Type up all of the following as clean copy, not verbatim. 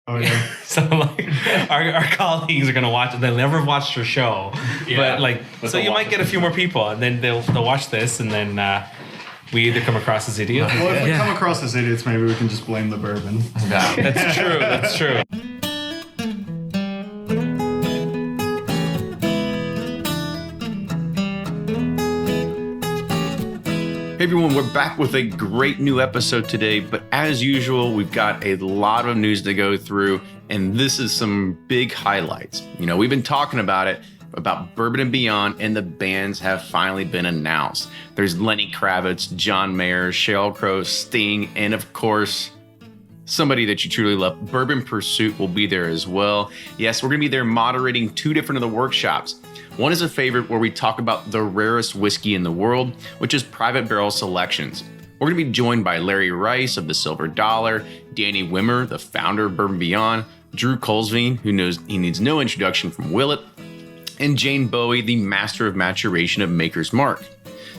Oh yeah. So like our colleagues are gonna watch it. They'll never watch your show, Yeah, but so you might get a few more people, and then they'll watch this, and then we either come across as idiots. Well, if we come across as idiots, maybe we can just blame the bourbon. Yeah. That's true. That's true. Hey everyone, we're back with a great new episode today, but as usual, we've got a lot of news to go through, and this is some big highlights. You know, we've been talking about Bourbon and Beyond, and the bands have finally been announced. There's Lenny Kravitz, John Mayer, Sheryl Crow, Sting, and of course, somebody that you truly love, Bourbon Pursuit will be there as well. Yes, we're going to be there moderating two different of the workshops. One is a favorite where we talk about the rarest whiskey in the world, which is Private Barrel Selections. We're going to be joined by Larry Rice of the Silver Dollar, Danny Wimmer, the founder of Bourbon Beyond, Drew Colesveen, who knows he needs no introduction from Willett, and Jane Bowie, the master of maturation of Maker's Mark.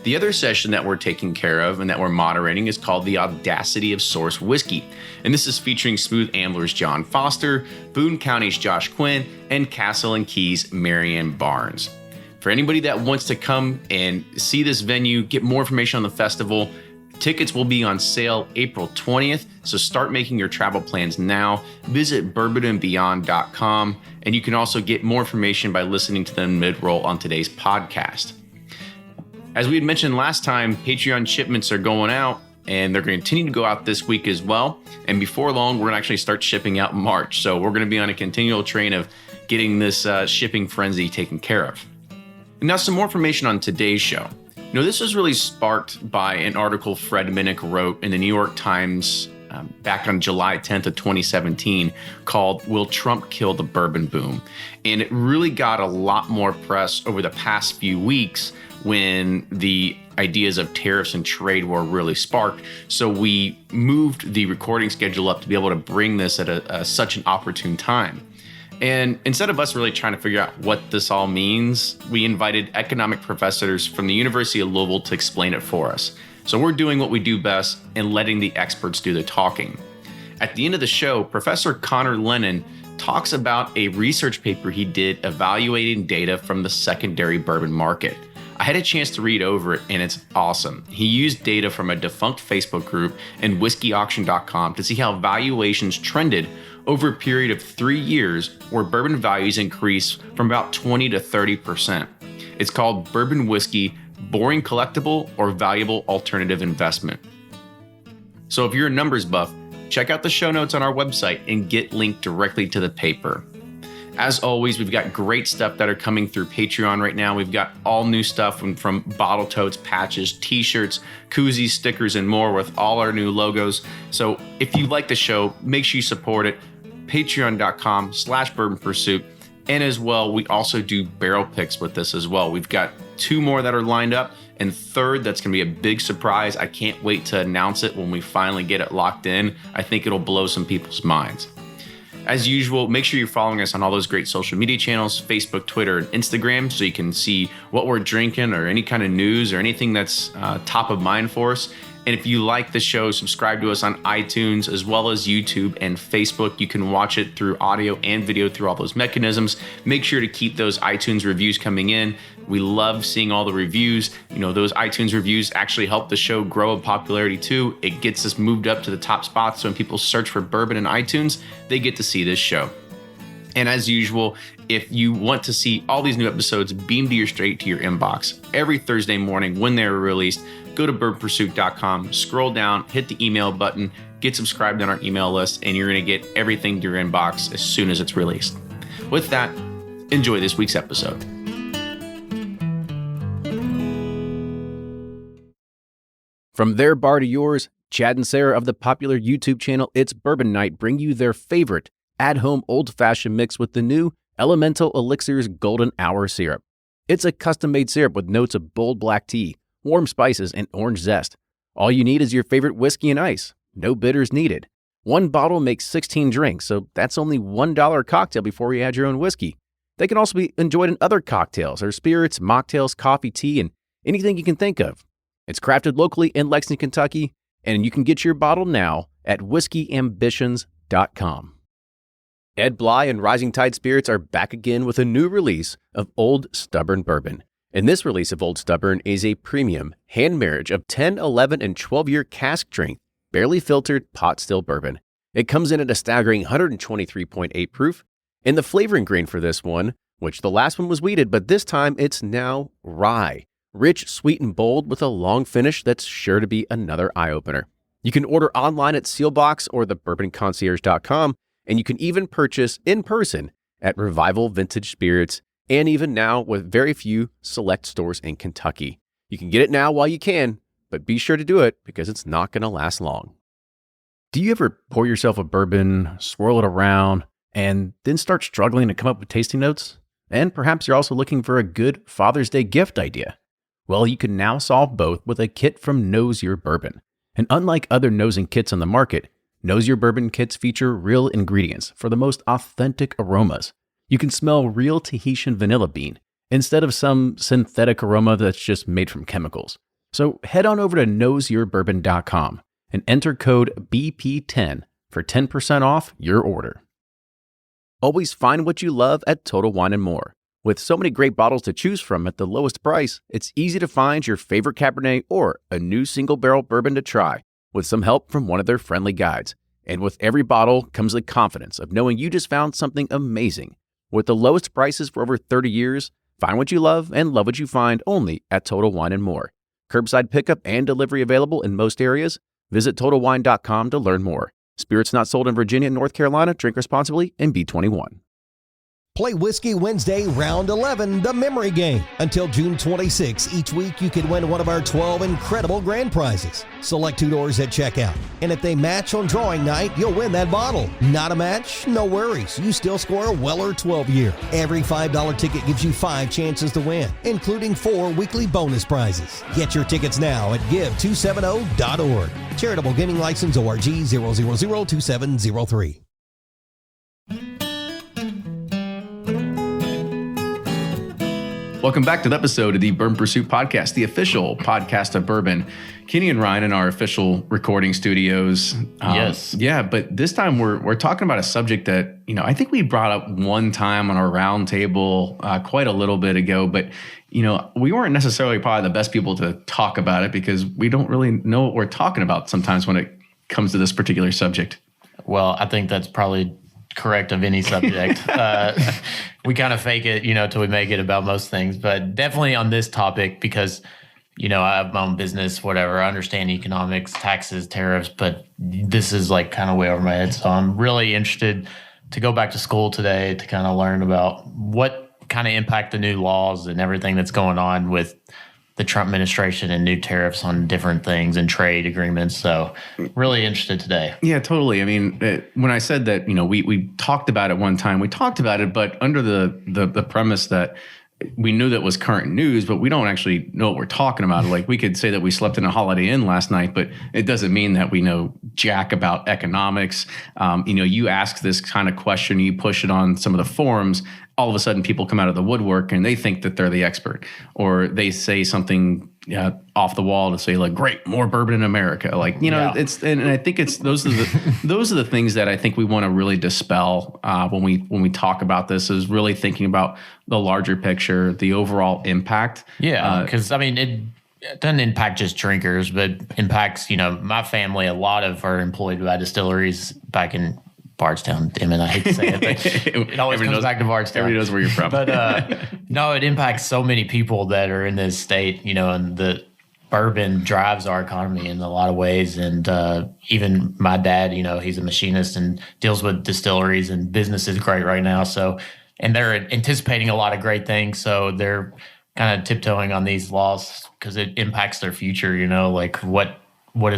The other session that we're taking care of and that we're moderating is called The Audacity of Source Whiskey. And this is featuring Smooth Ambler's John Foster, Boone County's Josh Quinn, and Castle and Keys' Marianne Barnes. For anybody that wants to come and see this venue, get more information on the festival, tickets will be on sale April 20th, so start making your travel plans now. Visit bourbonandbeyond.com, and you can also get more information by listening to the mid-roll on today's podcast. As we had mentioned last time, Patreon shipments are going out, and they're going to continue to go out this week as well. And before long, we're going to actually start shipping out in March. So we're going to be on a continual train of getting this shipping frenzy taken care of. And now some more information on today's show. You know, this was really sparked by an article Fred Minnick wrote in the New York Times back on July 10th of 2017 called Will Trump Kill the Bourbon Boom? And it really got a lot more press over the past few weeks when the ideas of tariffs and trade war really sparked. So we moved the recording schedule up to be able to bring this at such an opportune time. And instead of us really trying to figure out what this all means, we invited economic professors from the University of Louisville to explain it for us. So we're doing what we do best and letting the experts do the talking. At the end of the show, Professor Conor Lennon talks about a research paper he did evaluating data from the secondary bourbon market. I had a chance to read over it, and it's awesome. He used data from a defunct Facebook group and whiskeyauction.com to see how valuations trended over a period of 3 years where bourbon values increased from about 20 to 30%. It's called Bourbon Whiskey, Boring Collectible or Valuable Alternative Investment. So if you're a numbers buff, check out the show notes on our website and get linked directly to the paper. As always, we've got great stuff that are coming through Patreon right now. We've got all new stuff from bottle totes, patches, t-shirts, koozies, stickers, and more with all our new logos. So if you like the show, make sure you support it. Patreon.com/Bourbon Pursuit. And as well, we also do barrel picks with this as well. We've got 2 more that are lined up, and third, that's going to be a big surprise. I can't wait to announce it when we finally get it locked in. I think it'll blow some people's minds. As usual, make sure you're following us on all those great social media channels, Facebook, Twitter, and Instagram, so you can see what we're drinking or any kind of news or anything that's top of mind for us. And if you like the show, subscribe to us on iTunes as well as YouTube and Facebook. You can watch it through audio and video through all those mechanisms. Make sure to keep those iTunes reviews coming in. We love seeing all the reviews. You know, those iTunes reviews actually help the show grow in popularity too. It gets us moved up to the top spots. So when people search for bourbon in iTunes, they get to see this show. And as usual, if you want to see all these new episodes beamed straight to your inbox every Thursday morning when they're released, go to bourbonpursuit.com, scroll down, hit the email button, get subscribed on our email list, and you're going to get everything to your inbox as soon as it's released. With that, enjoy this week's episode. From their bar to yours, Chad and Sarah of the popular YouTube channel It's Bourbon Night bring you their favorite at-home old-fashioned mix with the new Elemental Elixir's Golden Hour Syrup. It's a custom-made syrup with notes of bold black tea, warm spices, and orange zest. All you need is your favorite whiskey and ice. No bitters needed. One bottle makes 16 drinks, so that's only $1 a cocktail before you add your own whiskey. They can also be enjoyed in other cocktails or spirits, mocktails, coffee, tea, and anything you can think of. It's crafted locally in Lexington, Kentucky, and you can get your bottle now at whiskeyambitions.com. Ed Bly and Rising Tide Spirits are back again with a new release of Old Stubborn Bourbon. And this release of Old Stubborn is a premium hand marriage of 10, 11, and 12-year cask strength, barely filtered pot still bourbon. It comes in at a staggering 123.8 proof, and the flavoring grain for this one, which the last one was wheated, but this time it's now rye. Rich, sweet, and bold with a long finish that's sure to be another eye-opener. You can order online at Sealbox or thebourbonconcierge.com, and you can even purchase in person at Revival Vintage Spirits, and even now with very few select stores in Kentucky. You can get it now while you can, but be sure to do it because it's not going to last long. Do you ever pour yourself a bourbon, swirl it around, and then start struggling to come up with tasting notes? And perhaps you're also looking for a good Father's Day gift idea. Well, you can now solve both with a kit from Knows Your Bourbon. And unlike other nosing kits on the market, Knows Your Bourbon kits feature real ingredients for the most authentic aromas. You can smell real Tahitian vanilla bean instead of some synthetic aroma that's just made from chemicals. So head on over to knowsyourbourbon.com and enter code BP10 for 10% off your order. Always find what you love at Total Wine & More. With so many great bottles to choose from at the lowest price, it's easy to find your favorite Cabernet or a new single barrel bourbon to try, with some help from one of their friendly guides. And with every bottle comes the confidence of knowing you just found something amazing. With the lowest prices for over 30 years, find what you love and love what you find only at Total Wine & More. Curbside pickup and delivery available in most areas. Visit TotalWine.com to learn more. Spirits not sold in Virginia and North Carolina. Drink responsibly and be 21. Play Whiskey Wednesday Round 11, the memory game. Until June 26, each week you could win one of our 12 incredible grand prizes. Select $2 at checkout. And if they match on drawing night, you'll win that bottle. Not a match? No worries. You still score a Weller 12-year. Every $5 ticket gives you 5 chances to win, including 4 weekly bonus prizes. Get your tickets now at give270.org. Charitable Gaming License ORG 0002703. Welcome back to the episode of the Bourbon Pursuit Podcast, the official podcast of bourbon. Kenny and Ryan in our official recording studios. Yes. Yeah, but this time we're talking about a subject that, I think we brought up one time on our round table quite a little bit ago, but, we weren't necessarily probably the best people to talk about it because we don't really know what we're talking about sometimes when it comes to this particular subject. Well, I think that's probably correct of any subject. We kind of fake it, till we make it about most things, but definitely on this topic because, I have my own business, whatever. I understand economics, taxes, tariffs, but this is like kind of way over my head. So I'm really interested to go back to school today to kind of learn about what kind of impact the new laws and everything that's going on with the Trump administration and new tariffs on different things and trade agreements. So really interested today. Yeah, totally. I mean, when I said that, we talked about it one time, we talked about it, but under the premise that we knew that was current news, but we don't actually know what we're talking about. Like we could say that we slept in a Holiday Inn last night, but it doesn't mean that we know jack about economics. You ask this kind of question, you push it on some of the forums, all of a sudden people come out of the woodwork and they think that they're the expert, or they say something off the wall to say like, great, more bourbon in America. Like, it's, and I think it's, those are the things that I think we want to really dispel when we talk about this, is really thinking about the larger picture, the overall impact. Yeah. Cause it doesn't impact just drinkers, but impacts, my family. A lot of are employed by distilleries back in Bardstown. Damn it, I hate to say it, but it always comes back to Bardstown. Everybody knows where you're from. But no, it impacts so many people that are in this state, and the bourbon drives our economy in a lot of ways. And even my dad, he's a machinist and deals with distilleries, and business is great right now. So, and they're anticipating a lot of great things. So they're kind of tiptoeing on these laws because it impacts their future, like what's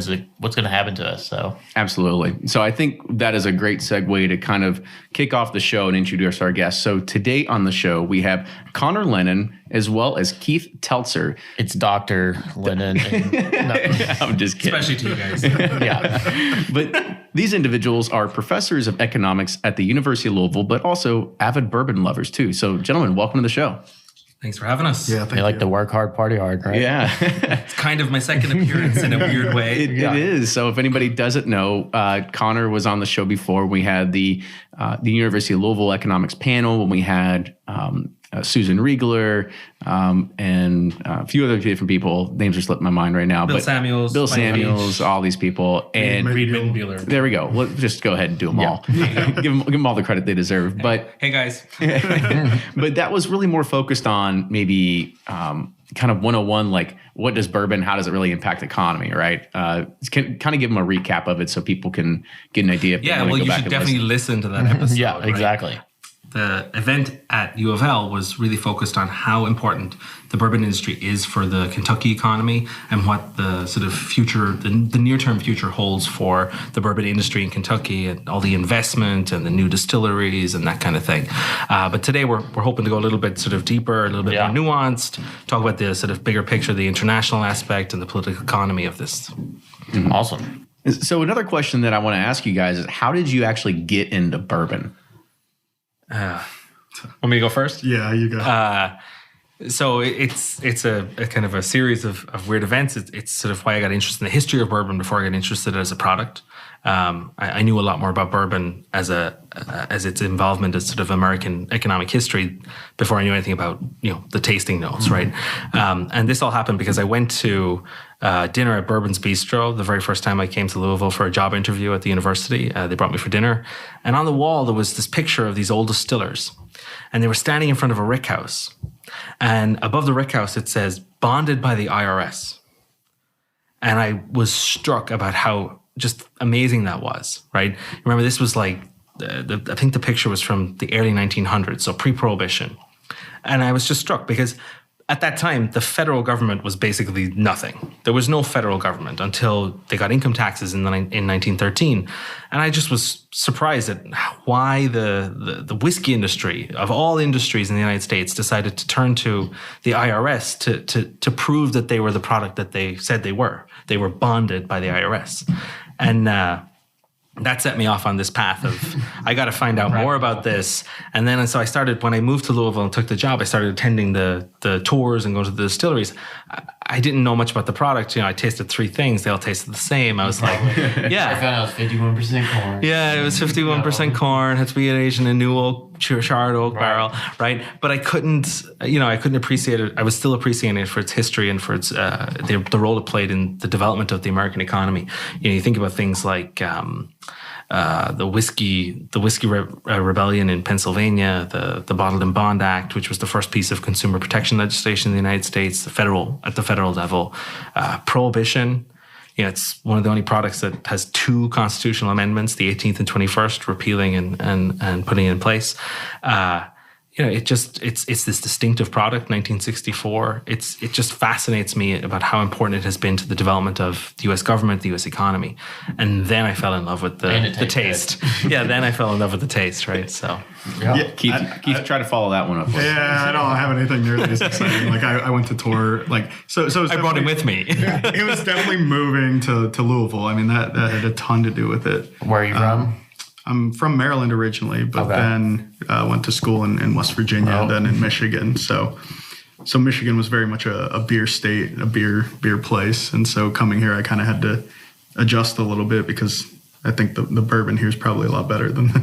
going to happen to us. So absolutely. So I think that is a great segue to kind of kick off the show and introduce our guests. So today on the show, we have Conor Lennon as well as Keith Teltser. It's Dr. Lennon. I'm just kidding. Especially to you guys. Yeah. But these individuals are professors of economics at the University of Louisville, but also avid bourbon lovers too. So gentlemen, welcome to the show. Thanks for having us. Yeah, thank They like you. to work hard, party hard, right? Yeah. It's kind of my second appearance in a weird way. It is. So if anybody doesn't know, Conor was on the show before. We had the University of Louisville economics panel when we had Susan Riegler and a few other different people. Names are slipping my mind right now. Bill Samuels, Bill Mike Samuels, all these people. And Reed Mittenbuehler. there we go. Let's just go ahead and do them all. give them all the credit they deserve. But Hey guys. but that was really more focused on maybe kind of 101, like what does bourbon, how does it really impact the economy, right? Kind of give them a recap of it so people can get an idea. If they Yeah, wanna well, go you back should and definitely listen to that episode. Yeah, right? exactly. The event at U of L was really focused on how important the bourbon industry is for the Kentucky economy and what the sort of future, the near-term future holds for the bourbon industry in Kentucky and all the investment and the new distilleries and that kind of thing. But today we're hoping to go a little bit sort of deeper, a little bit more nuanced, talk about the sort of bigger picture, the international aspect and the political economy of this. Awesome. So another question that I want to ask you guys is, how did you actually get into bourbon? Want me to go first? Yeah, you go. So it's a kind of a series of weird events. It's sort of why I got interested in the history of bourbon before I got interested as a product. I knew a lot more about bourbon as its involvement as sort of American economic history before I knew anything about the tasting notes, right? And this all happened because I went to dinner at Bourbon's Bistro the very first time I came to Louisville for a job interview at the university. They brought me for dinner, and on the wall there was this picture of these old distillers, and they were standing in front of a rick house, and above the rick house it says "bonded by the IRS," and I was struck about how just amazing that was, right? Remember, this was like, I think the picture was from the early 1900s, so pre-Prohibition. And I was just struck because at that time, the federal government was basically nothing. There was no federal government until they got income taxes in 1913. And I just was surprised at why the whiskey industry, of all industries in the United States, decided to turn to the IRS to prove that they were the product that they said they were. They were bonded by the IRS. And that set me off on this path of, I got to find out more about this. And then, so I started, when I moved to Louisville and took the job, I started attending the tours and going to the distilleries. I didn't know much about the product. I tasted 3 things. They all tasted the same. I was like, yeah. I found out it was 51% corn. Yeah, it was 51% corn. Had to be aged in a new oak, charred oak barrel, right? But I couldn't appreciate it. I was still appreciating it for its history and for its the role it played in the development of the American economy. You think about things like the whiskey rebellion in Pennsylvania, the Bottled and Bond Act, which was the first piece of consumer protection legislation in the United States, at the federal level, Prohibition. It's one of the only products that has 2 constitutional amendments, the 18th and 21st, repealing and putting it in place. It's this distinctive product, 1964. It just fascinates me about how important it has been to the development of the U.S. government, the U.S. economy, and then I fell in love with the taste. Yeah, then I fell in love with the taste, right? So, Yeah, Keith, try to follow that one up. Yeah, I don't have anything nearly as exciting. Like I went to tour, so I brought him with me. It was definitely moving to Louisville. I mean, that had a ton to do with it. Where are you from? I'm from Maryland originally, but then went to school in West Virginia, then in Michigan. So Michigan was very much a beer state, a beer place. And so coming here, I kind of had to adjust a little bit because I think the bourbon here is probably a lot better than the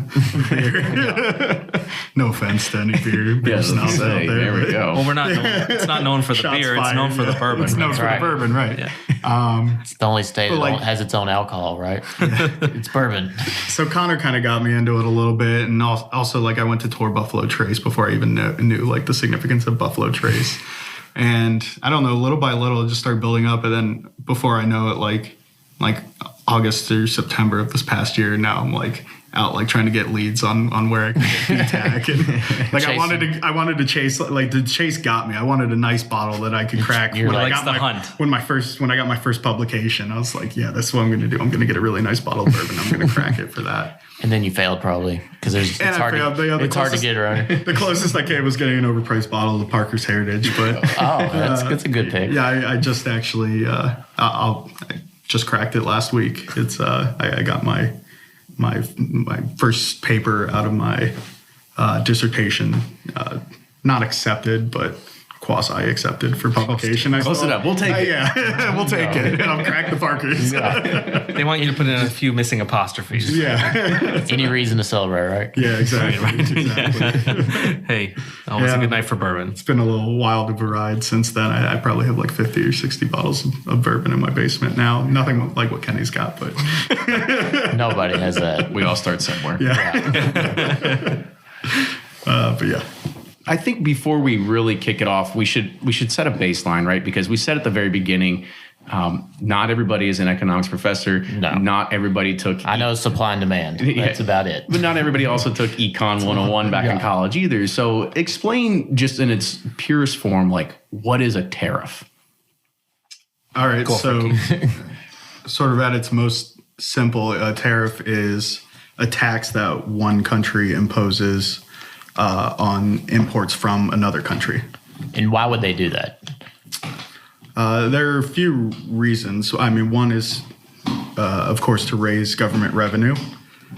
beer. No offense to any beer snobs out there. There we go. Well, we're not. It's not known for the Shots beer. fired, It's known for the bourbon. It's known That's for right. the bourbon, right? Yeah. It's the only state that has its own alcohol, right? It's bourbon. So Conor kind of got me into it a little bit, and also like I went to tour Buffalo Trace before I even knew like the significance of Buffalo Trace, and I don't know, little by little it just started building up, and then before I know it, like August or September of this past year, now I'm like out like trying to get leads on where I can get PTAC, and like I wanted to chase, like the chase got me. I wanted a nice bottle that I could crack. You're when like, I got the my hunt. when I got my first publication, I was like, yeah, that's what I'm going to do. I'm going to get a really nice bottle of bourbon. I'm going to crack it for that. And then you failed probably because it's And I hard failed. to hard to get around. The closest I came was getting an overpriced bottle of Parker's Heritage, but That's a good pick. yeah, I just actually I just cracked it last week. It's I got my first paper out of my dissertation, not accepted, but quasi accepted for publication. Close enough. We'll take it. Yeah, we'll take it. And I'll crack the Parkers. They want you to put in a few missing apostrophes. Yeah. Any reason to celebrate, right? Yeah, exactly. Hey, always a good night for bourbon. It's been a little wild of a ride since then. I probably have like 50 or 60 bottles of bourbon in my basement now. Nothing like what Kenny's got, but Nobody has that. We all start somewhere. yeah. But yeah. I think before we really kick it off, we should set a baseline, right? Because we said at the very beginning, not everybody is an economics professor. No. Not everybody took. I know supply and demand. That's about it. But not everybody also took Econ 101 back in college either. So explain just in its purest form, like what is a tariff? All right. So sort of at its most simple, a tariff is a tax that one country imposes on imports from another country. And why would they do that? There are a few reasons. I mean, one is, of course, to raise government revenue.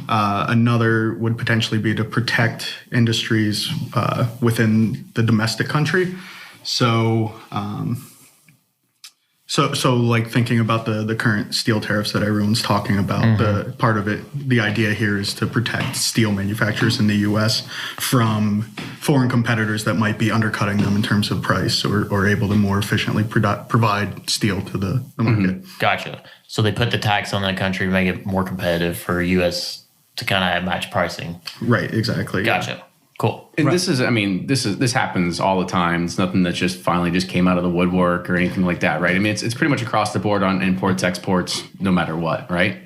Another would potentially be to protect industries within the domestic country. So like thinking about the current steel tariffs that everyone's talking about, the part of it, the idea here is to protect steel manufacturers in the U.S. from foreign competitors that might be undercutting them in terms of price or able to more efficiently provide steel to the market. Gotcha. So they put the tax on that country to make it more competitive for U.S. to kind of match pricing. Right, exactly. Gotcha. Yeah. Cool. And this happens all the time. It's nothing that just finally just came out of the woodwork or anything like that, right? I mean, it's pretty much across the board on imports, exports, no matter what, right?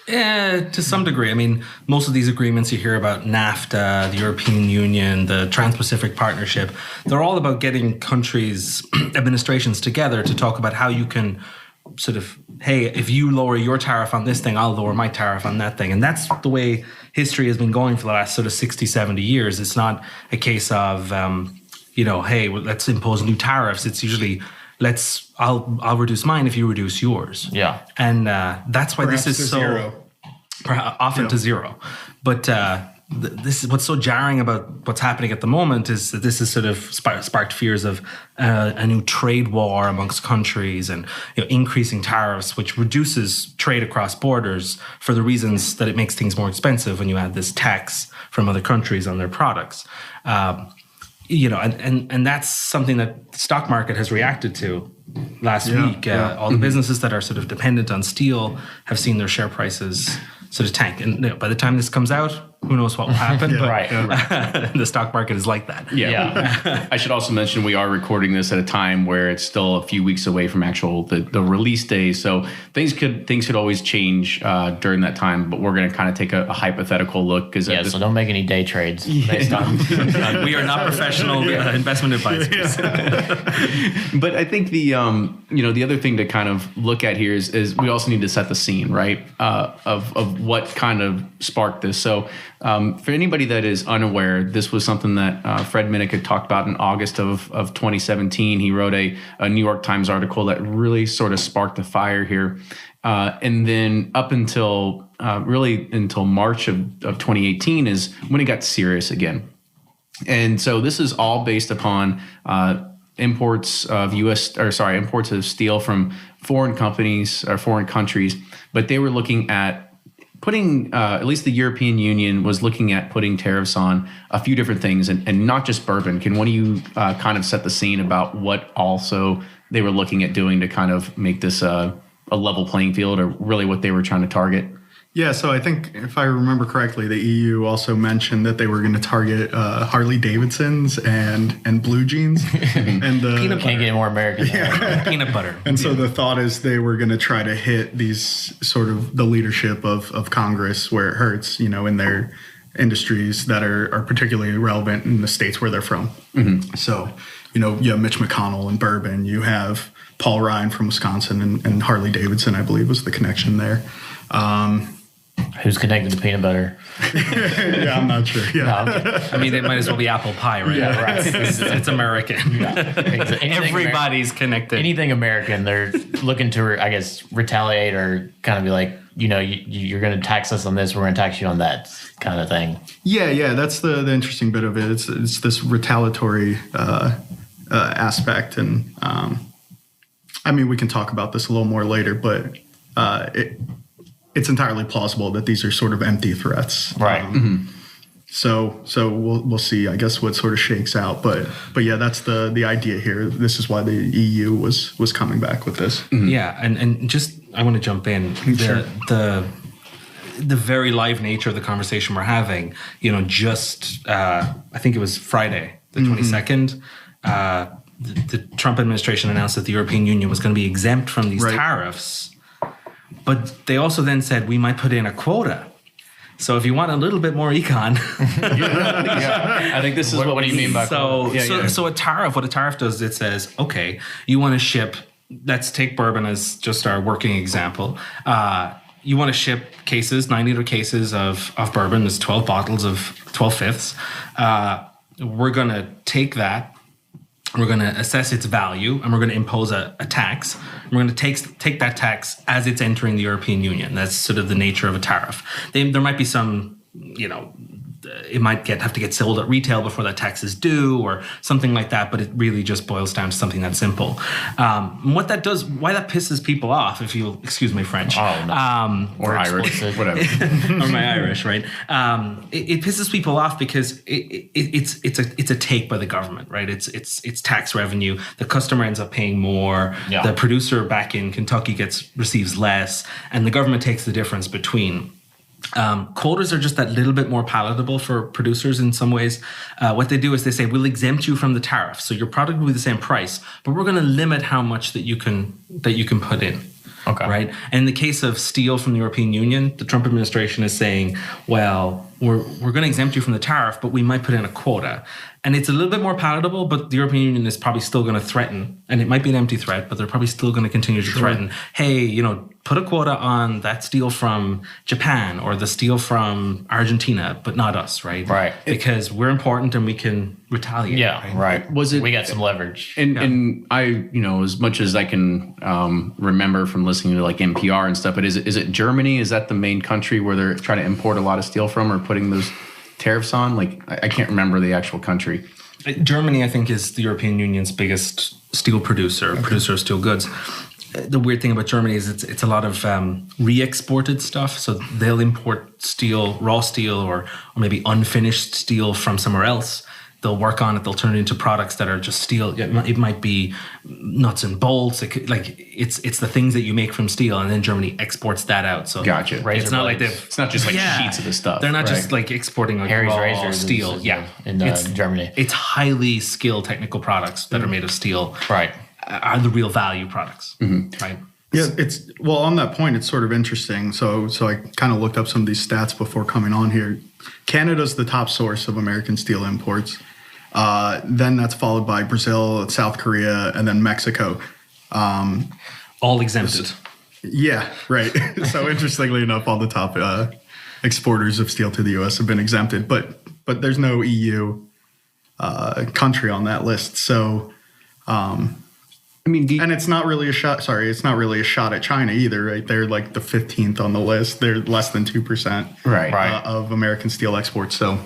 Yeah, to some degree. I mean, most of these agreements you hear about, NAFTA, the European Union, the Trans-Pacific Partnership, they're all about getting countries, administrations together to talk about how you can sort of, hey, if you lower your tariff on this thing, I'll lower my tariff on that thing. And that's the way history has been going for the last sort of 60, 70 years. It's not a case of, hey, well, let's impose new tariffs. It's usually, I'll reduce mine if you reduce yours. Yeah. And that's why Perhaps this is to zero. Often to zero. But this is what's so jarring about what's happening at the moment is that this has sort of sparked fears of a new trade war amongst countries and increasing tariffs, which reduces trade across borders for the reasons that it makes things more expensive when you add this tax from other countries on their products. And that's something that the stock market has reacted to last week. All the businesses that are sort of dependent on steel have seen their share prices sort of tank. And by the time this comes out, who knows what will happen? The stock market is like that. Yeah. I should also mention we are recording this at a time where it's still a few weeks away from the release day. So things could always change during that time. But we're going to kind of take a hypothetical look so don't make any day trades based on. We are not professional investment advisors. But I think the other thing to kind of look at here is we also need to set the scene, right? Of what kind of sparked this. So. For anybody that is unaware, this was something that Fred Minnick had talked about in August of 2017. He wrote a New York Times article that really sort of sparked a fire here. And then up until March of 2018 is when it got serious again. And so this is all based upon imports of imports of steel from foreign companies or foreign countries, but they were looking at putting, at least the European Union was looking at putting tariffs on a few different things and not just bourbon. Can one of you kind of set the scene about what also they were looking at doing to kind of make this a level playing field, or really what they were trying to target? Yeah, so I think if I remember correctly, the EU also mentioned that they were going to target Harley Davidsons and blue jeans and the Peanut butter. Can't get more American. Peanut butter. And so the thought is they were going to try to hit these sort of the leadership of Congress where it hurts, in their industries that are particularly relevant in the states where they're from. Mm-hmm. So, you have Mitch McConnell and bourbon. You have Paul Ryan from Wisconsin and Harley Davidson, I believe, was the connection there. Who's connected to peanut butter? Yeah, I'm not sure. Yeah. No, I mean, it might as well be apple pie, right? Yeah, right. It's American. Yeah. Everybody's connected. Anything American, they're looking to, I guess, retaliate or kind of be like, you're going to tax us on this, we're going to tax you on that kind of thing. Yeah. That's the interesting bit of it. It's this retaliatory aspect. And I mean, we can talk about this a little more later, but it's entirely plausible that these are sort of empty threats. Right. So we'll see, I guess, what sort of shakes out. But yeah, that's the idea here. This is why the EU was coming back with this. Yeah, and just I want to jump in. Sure. The very live nature of the conversation we're having, just I think it was Friday, the 22nd, the Trump administration announced that the European Union was going to be exempt from these tariffs. But they also then said we might put in a quota. So if you want a little bit more econ, I think this is What do you mean by so a tariff? What a tariff does, it says, okay, you want to ship. Let's take bourbon as just our working example. You want to ship 9-liter cases of bourbon. There's 12 bottles of 12 fifths. We're going to take that. We're going to assess its value, and we're going to impose a tax. We're going to take that tax as it's entering the European Union. That's sort of the nature of a tariff. There might be some, it might have to get sold at retail before that tax is due or something like that, but it really just boils down to something that simple. And what that does, why that pisses people off, if you'll excuse my French. Oh, no. or Irish, whatever. Or my Irish, right? It pisses people off because it's a take by the government, right? It's tax revenue. The customer ends up paying more. Yeah. The producer back in Kentucky receives less, and the government takes the difference between. Quotas are just that little bit more palatable for producers in some ways. What they do is they say, we'll exempt you from the tariff. So your product will be the same price, but we're going to limit how much that you can put in. Okay. Right. And in the case of steel from the European Union, the Trump administration is saying, well, we're going to exempt you from the tariff, but we might put in a quota. And it's a little bit more palatable, but the European Union is probably still going to threaten, and it might be an empty threat, but they're probably still going to continue to threaten, hey, put a quota on that steel from Japan or the steel from Argentina, but not us, right? Right. Because we're important and we can retaliate. Yeah, right. We got some leverage. And I, as much as I can remember from listening to like NPR and stuff, but is it Germany? Is that the main country where they're trying to import a lot of steel from or putting those tariffs on? Like, I can't remember the actual country. Germany, I think, is the European Union's biggest steel producer of steel goods. The weird thing about Germany is it's a lot of re-exported stuff. So they'll import steel, raw steel, or maybe unfinished steel from somewhere else. They'll work on it. They'll turn it into products that are just steel. It might be nuts and bolts. It's the things that you make from steel, and then Germany exports that out. So Gotcha. It's not like it's not just like sheets of the stuff. They're not just like exporting like Harry's raw razors steel. in Germany. It's highly skilled technical products that are made of steel. Right. Are the real value products. Right. Yeah, on that point, it's sort of interesting. So I kind of looked up some of these stats before coming on here. Canada's the top source of American steel imports. Then that's followed by Brazil, South Korea, and then Mexico. All exempted. Yeah, right. So interestingly enough, all the top exporters of steel to the U.S. have been exempted, but there's no EU country on that list. So. And it's not really a shot. Sorry, it's not really a shot at China either, right? They're like the 15th on the list. They're less than 2% of American steel exports. So,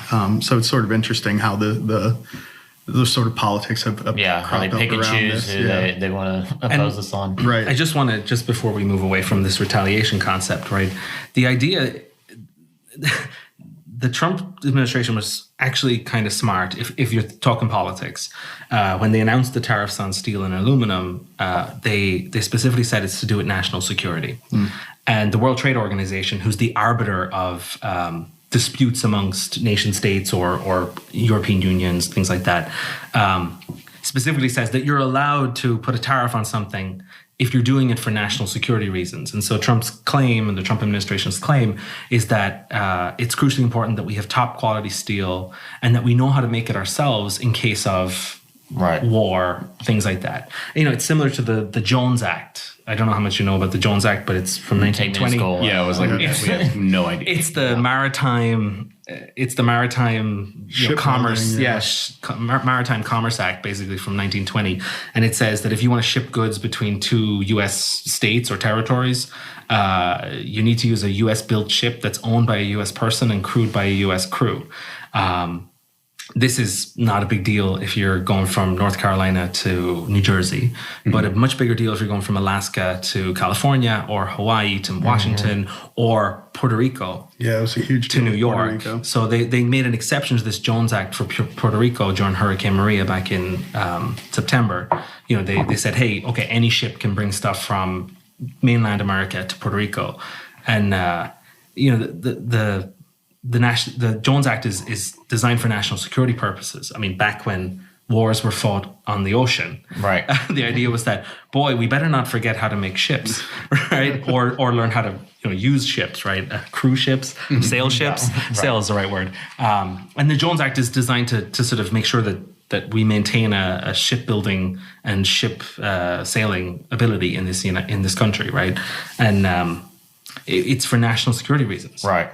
so it's sort of interesting how the sort of politics have how they pick and choose who they want to oppose this on. Right. I just want to, just before we move away from this retaliation concept, right? The idea. The Trump administration was actually kind of smart, if you're talking politics. When they announced the tariffs on steel and aluminum, they specifically said it's to do with national security. And the World Trade Organization, who's the arbiter of disputes amongst nation states or European unions, things like that, specifically says that you're allowed to put a tariff on something if you're doing it for national security reasons. And so Trump's claim and the Trump administration's claim is that it's crucially important that we have top quality steel and that we know how to make it ourselves in case of war, things like that. It's similar to the Jones Act. I don't know how much you know about the Jones Act, but it's from 1920. Yeah, I was like, we have no idea. It's the maritime. It's the Maritime Commerce, Maritime Commerce Act, basically from 1920, and it says that if you want to ship goods between two U.S. states or territories, you need to use a U.S. built ship that's owned by a U.S. person and crewed by a U.S. crew. this is not a big deal if you're going from North Carolina to New Jersey, but a much bigger deal if you're going from Alaska to California or Hawaii to Washington or Puerto Rico. Yeah, it was a huge to deal New with York. Puerto Rico. So they made an exception to this Jones Act for Puerto Rico during Hurricane Maria back in September. They said, hey, okay, any ship can bring stuff from mainland America to Puerto Rico, and the Jones Act is designed for national security purposes. I mean, back when wars were fought on the ocean, right? The idea was that, boy, we better not forget how to make ships, right? or learn how to use ships, right? Cruise ships, sail ships. Yeah, right. Sail is the right word. And the Jones Act is designed to sort of make sure that we maintain a shipbuilding and ship sailing ability in this country, right? And it's for national security reasons, right?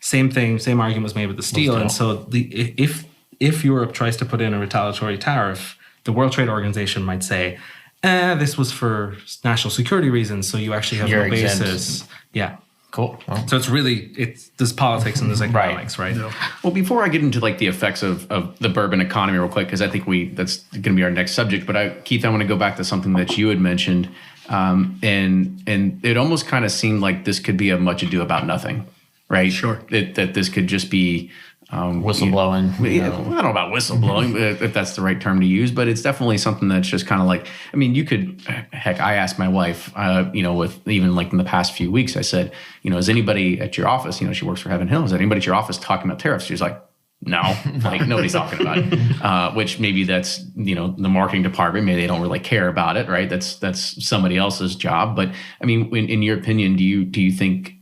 Same thing, same argument was made with the steel. And so if Europe tries to put in a retaliatory tariff, the World Trade Organization might say, this was for national security reasons, so you actually have no basis. Yeah. Cool. Well. So there's politics and there's economics, right? Yeah. Well, before I get into like the effects of the bourbon economy real quick, because I think that's going to be our next subject, but Keith, I want to go back to something that you had mentioned. And it almost kind of seemed like this could be a much ado about nothing. Right. Sure. That this could just be whistleblowing. I don't know about whistleblowing, if that's the right term to use, but it's definitely something that's just kind of like, I mean, you could, heck, I asked my wife, with even like in the past few weeks, I said, is anybody at your office, she works for Heaven Hill, is anybody at your office talking about tariffs? She's like, no, like nobody's talking about it, which maybe that's, the marketing department, maybe they don't really care about it, right? That's somebody else's job. But I mean, in your opinion, do you think,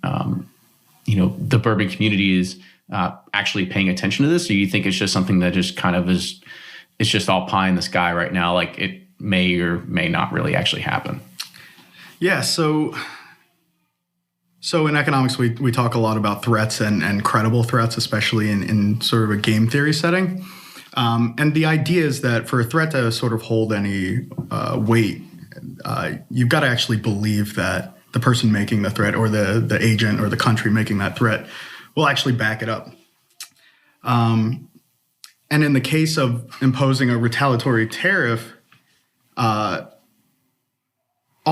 the bourbon community is actually paying attention to this? Or you think it's just something that just kind of it's just all pie in the sky right now? Like it may or may not really actually happen. Yeah. So in economics, we talk a lot about threats and credible threats, especially in sort of a game theory setting. And the idea is that for a threat to sort of hold any weight, you've got to actually believe that the person making the threat or the agent or the country making that threat will actually back it up. And in the case of imposing a retaliatory tariff, all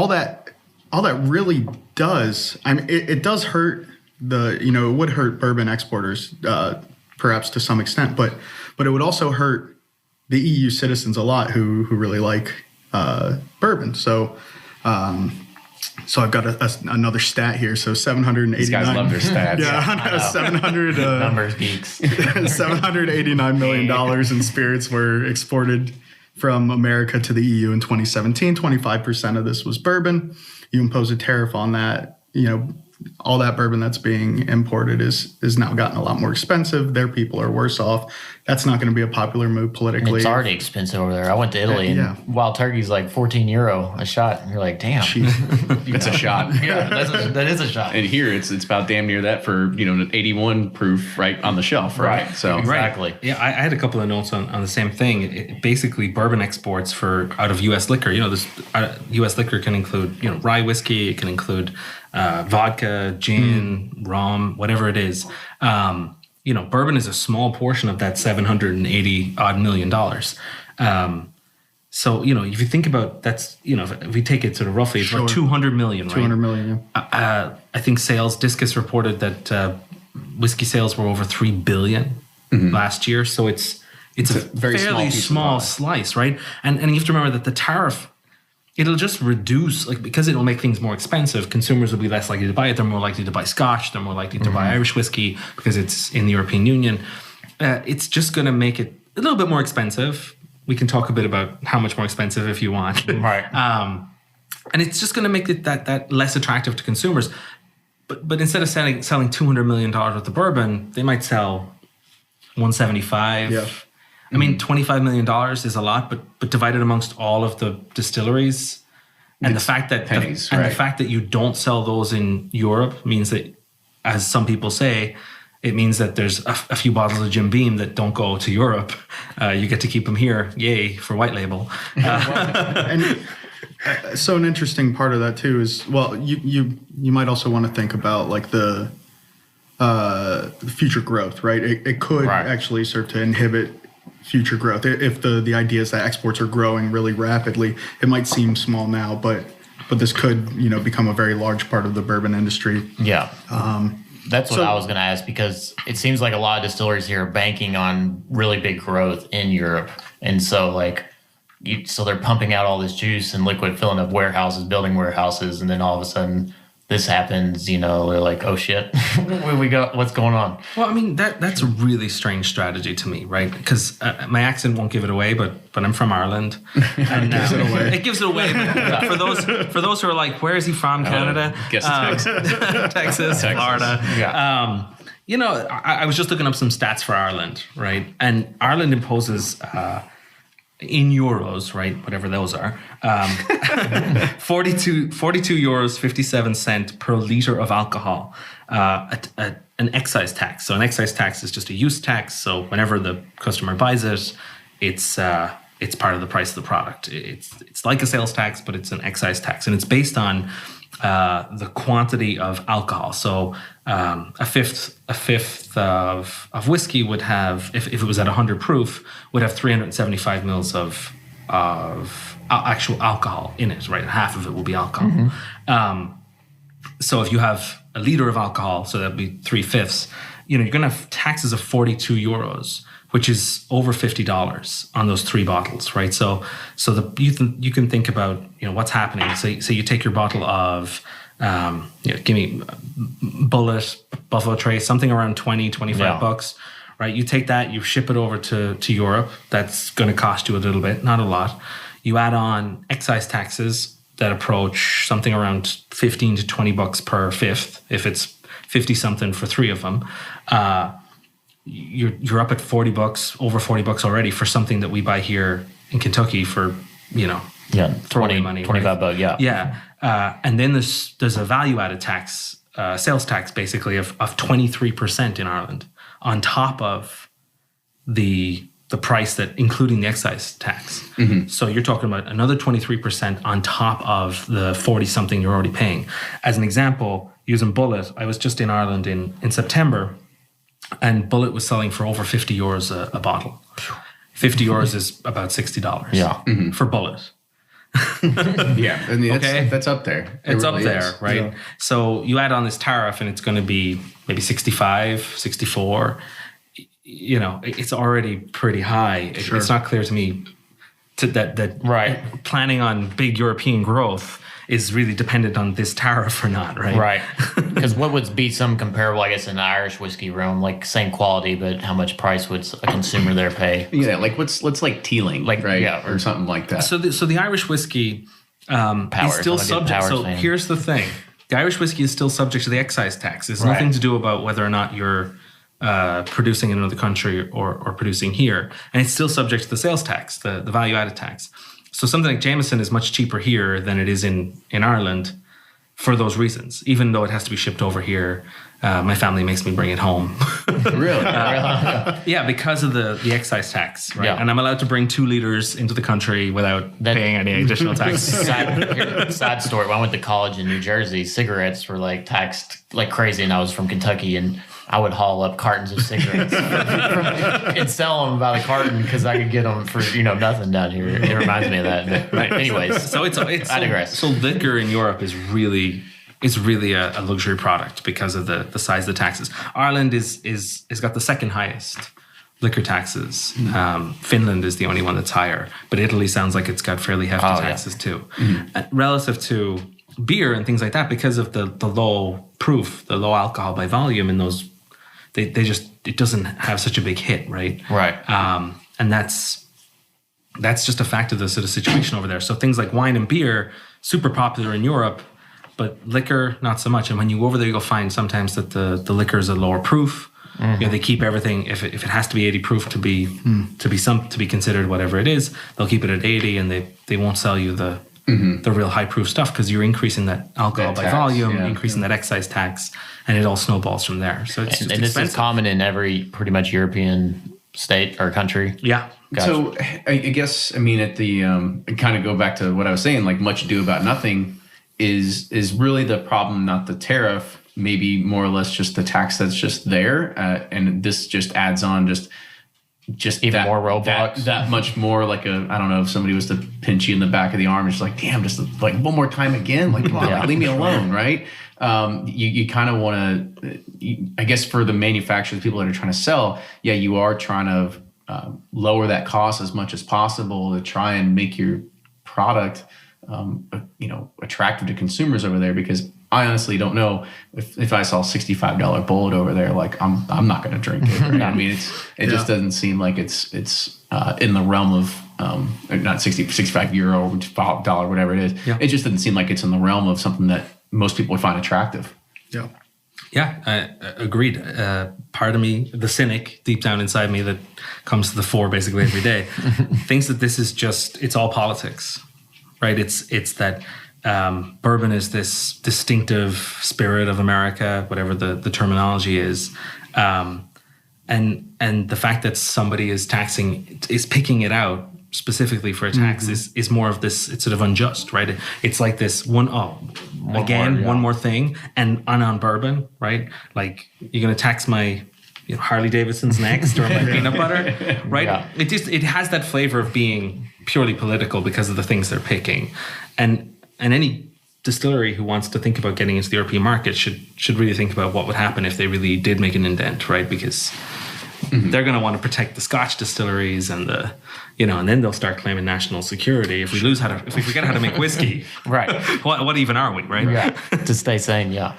that really does, I mean, it does hurt it would hurt bourbon exporters, perhaps to some extent, but it would also hurt the EU citizens a lot who really like bourbon. So I've got another stat here. So 789. These guys love their stats. Yeah, 700 numbers geeks. $789 million in spirits were exported from America to the EU in 2017. 25% of this was bourbon. You impose a tariff on that. All that bourbon that's being imported is now gotten a lot more expensive. Their people are worse off. That's not going to be a popular move politically. And it's already expensive over there. I went to Italy and wild turkey's like €14 a shot. And you're like, damn. It's a shot. Yeah, that is a shot. And here it's about damn near that for, 81 proof right on the shelf, right? So exactly. Right. Yeah, I had a couple of notes on the same thing. Basically, bourbon exports out of U.S. liquor. This U.S. liquor can include, rye whiskey. It can include vodka, gin, rum, whatever it is. Bourbon is a small portion of that $780 odd million. So, if you think about that's, if we take it sort of roughly, it's about 200 million, right? 200 million, yeah. I think Discus reported that whiskey sales were over 3 billion last year. So it's a very fairly small slice, right? And you have to remember that the tariff, it'll just reduce, because it'll make things more expensive, consumers will be less likely to buy it. They're more likely to buy Scotch. They're more likely to buy Irish whiskey because it's in the European Union. It's just going to make it a little bit more expensive. We can talk a bit about how much more expensive if you want. Right. And it's just going to make it that less attractive to consumers. But instead of selling $200 million worth of bourbon, they might sell 175. Yeah. I mean, $25 million is a lot, but divided amongst all of the distilleries, and the fact that the fact that you don't sell those in Europe means that, as some people say, it means that there's a few bottles of Jim Beam that don't go to Europe. You get to keep them here. Yay for white label. So an interesting part of that too is, well, you might also want to think about like the future growth, right? It could actually serve to inhibit future growth. If the idea is that exports are growing really rapidly, it might seem small now, but this could, become a very large part of the bourbon industry. Yeah. That's what I was going to ask, because it seems like a lot of distilleries here are banking on really big growth in Europe. And so so they're pumping out all this juice and liquid, filling up warehouses, building warehouses. And then all of a sudden this happens, they're like, oh shit, what's going on? Well, I mean, that's a really strange strategy to me, right? Because my accent won't give it away, but I'm from Ireland. And it gives it away. But for those who are like, where is he from? Canada? Guess Texas, Florida. Yeah. I was just looking up some stats for Ireland, right? And Ireland imposes in euros, right, whatever those are, 42 euros 57 cent per liter of alcohol, an excise tax. So an excise tax is just a use tax. So whenever the customer buys it, it's part of the price of the product. It's like a sales tax, but it's an excise tax, and it's based on the quantity of alcohol. So a fifth of whiskey would have, if it was at 100 proof, would have 375 mils of actual alcohol in it, right? Half of it will be alcohol. Mm-hmm. So if you have a liter of alcohol, so that'd be 3/5, you're going to have taxes of 42 euros, which is over $50 on those 3 bottles, right? So you can think about what's happening. So you take your bottle of give me Bullet, Buffalo Trace, something around 25 bucks, right? You take that, you ship it over to Europe. That's going to cost you a little bit, not a lot. You add on excise taxes that approach something around 15 to 20 bucks per fifth. If it's 50 something for 3 of them, you're up at 40 bucks, over 40 bucks already for something that we buy here in Kentucky for, 20 money, 25 right? Bucks, yeah. Yeah. And then there's a value-added tax, sales tax, basically, of 23% in Ireland on top of the price, that including the excise tax. Mm-hmm. So you're talking about another 23% on top of the 40-something you're already paying. As an example, using Bullet, I was just in Ireland in September, and Bullet was selling for over 50 euros a bottle. 50 euros is about $60 for Bullet. Yeah, I mean, that's up there. It's really up there, right? Yeah. So you add on this tariff, and it's going to be maybe 65, 64. It's already pretty high. Sure. It's not clear to me that right. Planning on big European growth is really dependent on this tariff or not, right? Right. Because what would be some comparable, I guess, in the Irish whiskey realm, like same quality, but how much price would a consumer there pay? Yeah, like what's like Teeling, right? Yeah, or something like that. So the Irish whiskey is still subject. So here's the thing: the Irish whiskey is still subject to the excise tax. It's nothing to do about whether or not you're producing in another country or producing here, and it's still subject to the sales tax, the value-added tax. So something like Jameson is much cheaper here than it is in Ireland for those reasons, even though it has to be shipped over here. My family makes me bring it home. Really? Yeah, because of the excise tax, right? Yeah. And I'm allowed to bring 2 liters into the country without paying any additional tax. Sad story. When I went to college in New Jersey, cigarettes were taxed like crazy, and I was from Kentucky, and I would haul up cartons of cigarettes and sell them by the carton because I could get them for nothing down here. It reminds me of that. But anyways, so it's I digress. So liquor in Europe is really a luxury product because of the size of the taxes. Ireland is got the second highest liquor taxes. Finland is the only one that's higher, but Italy sounds like it's got fairly hefty taxes too. Mm-hmm. Relative to beer and things like that, because of the low proof, the low alcohol by volume in those. It doesn't have such a big hit, right? Right. And that's just a fact of the sort of situation over there. So things like wine and beer, super popular in Europe, but liquor, not so much. And when you go over there, you'll find sometimes that the liquor is a lower proof. Mm-hmm. They keep everything, if it has to be 80 proof to be considered whatever it is, they'll keep it at 80, and they won't sell you the real high proof stuff, because you're increasing that alcohol by volume, increasing that excise tax, and it all snowballs from there. So it's and this is common in every pretty much European state or country. Yeah. Gotcha. So I guess, at the kind of go back to what I was saying, like much ado about nothing is really the problem, not the tariff. maybe more or less just the tax that's just there, and this just adds on just even that, more roadblocks. that much more like I don't know, if somebody was to pinch you in the back of the arm, it's like, damn, just like one more time again, like, come on, like, leave me alone, right? You kind of want to, I guess, for the manufacturers, people that are trying to sell, you are trying to lower that cost as much as possible to try and make your product, attractive to consumers over there, because I honestly don't know if I saw a $65 bullet over there, like I'm not going to drink it. Right? I mean, it just doesn't seem like it's in the realm of not 65 euro, $5, whatever it is. Yeah. It just doesn't seem like it's in the realm of something that most people would find attractive. Yeah. Yeah, I agreed. Part of me, the cynic deep down inside me that comes to the fore basically every day, thinks that this is it's all politics, right? It's that bourbon is this distinctive spirit of America, whatever the terminology is. And the fact that somebody is picking it out specifically for a tax is more of this, it's sort of unjust, right? It's like this one more thing. And on bourbon, right? Like, you're going to tax my Harley Davidsons next, or my peanut butter, right? Yeah. It has that flavor of being purely political because of the things they're picking. And any distillery who wants to think about getting into the European market should really think about what would happen if they really did make an indent, right? Because they're going to want to protect the Scotch distilleries and and then they'll start claiming national security if we forget how to make whiskey, right? What even are we, right? Yeah, to stay sane, yeah.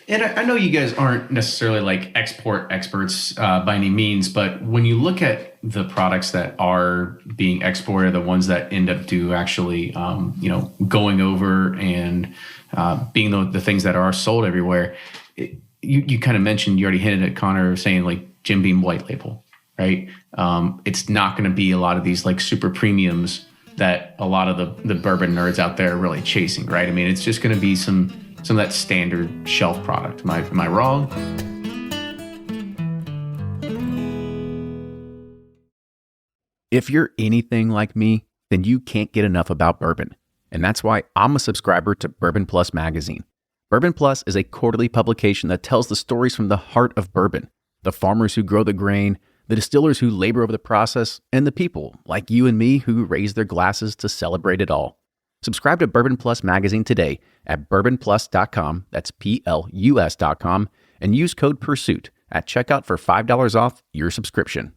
And I know you guys aren't necessarily like export experts by any means, but when you look at the products that are being exported, the ones that end up actually, going over and being the things that are sold everywhere, you kind of mentioned, you already hinted at, Conor, saying like Jim Beam white label, right? It's not going to be a lot of these like super premiums that a lot of the bourbon nerds out there are really chasing, right? I mean, it's just going to be some of that standard shelf product. Am I wrong? If you're anything like me, then you can't get enough about bourbon. And that's why I'm a subscriber to Bourbon Plus magazine. Bourbon Plus is a quarterly publication that tells the stories from the heart of bourbon, the farmers who grow the grain, the distillers who labor over the process, and the people like you and me who raise their glasses to celebrate it all. Subscribe to Bourbon Plus magazine today at bourbonplus.com, that's PLUS.com, and use code PURSUIT at checkout for $5 off your subscription.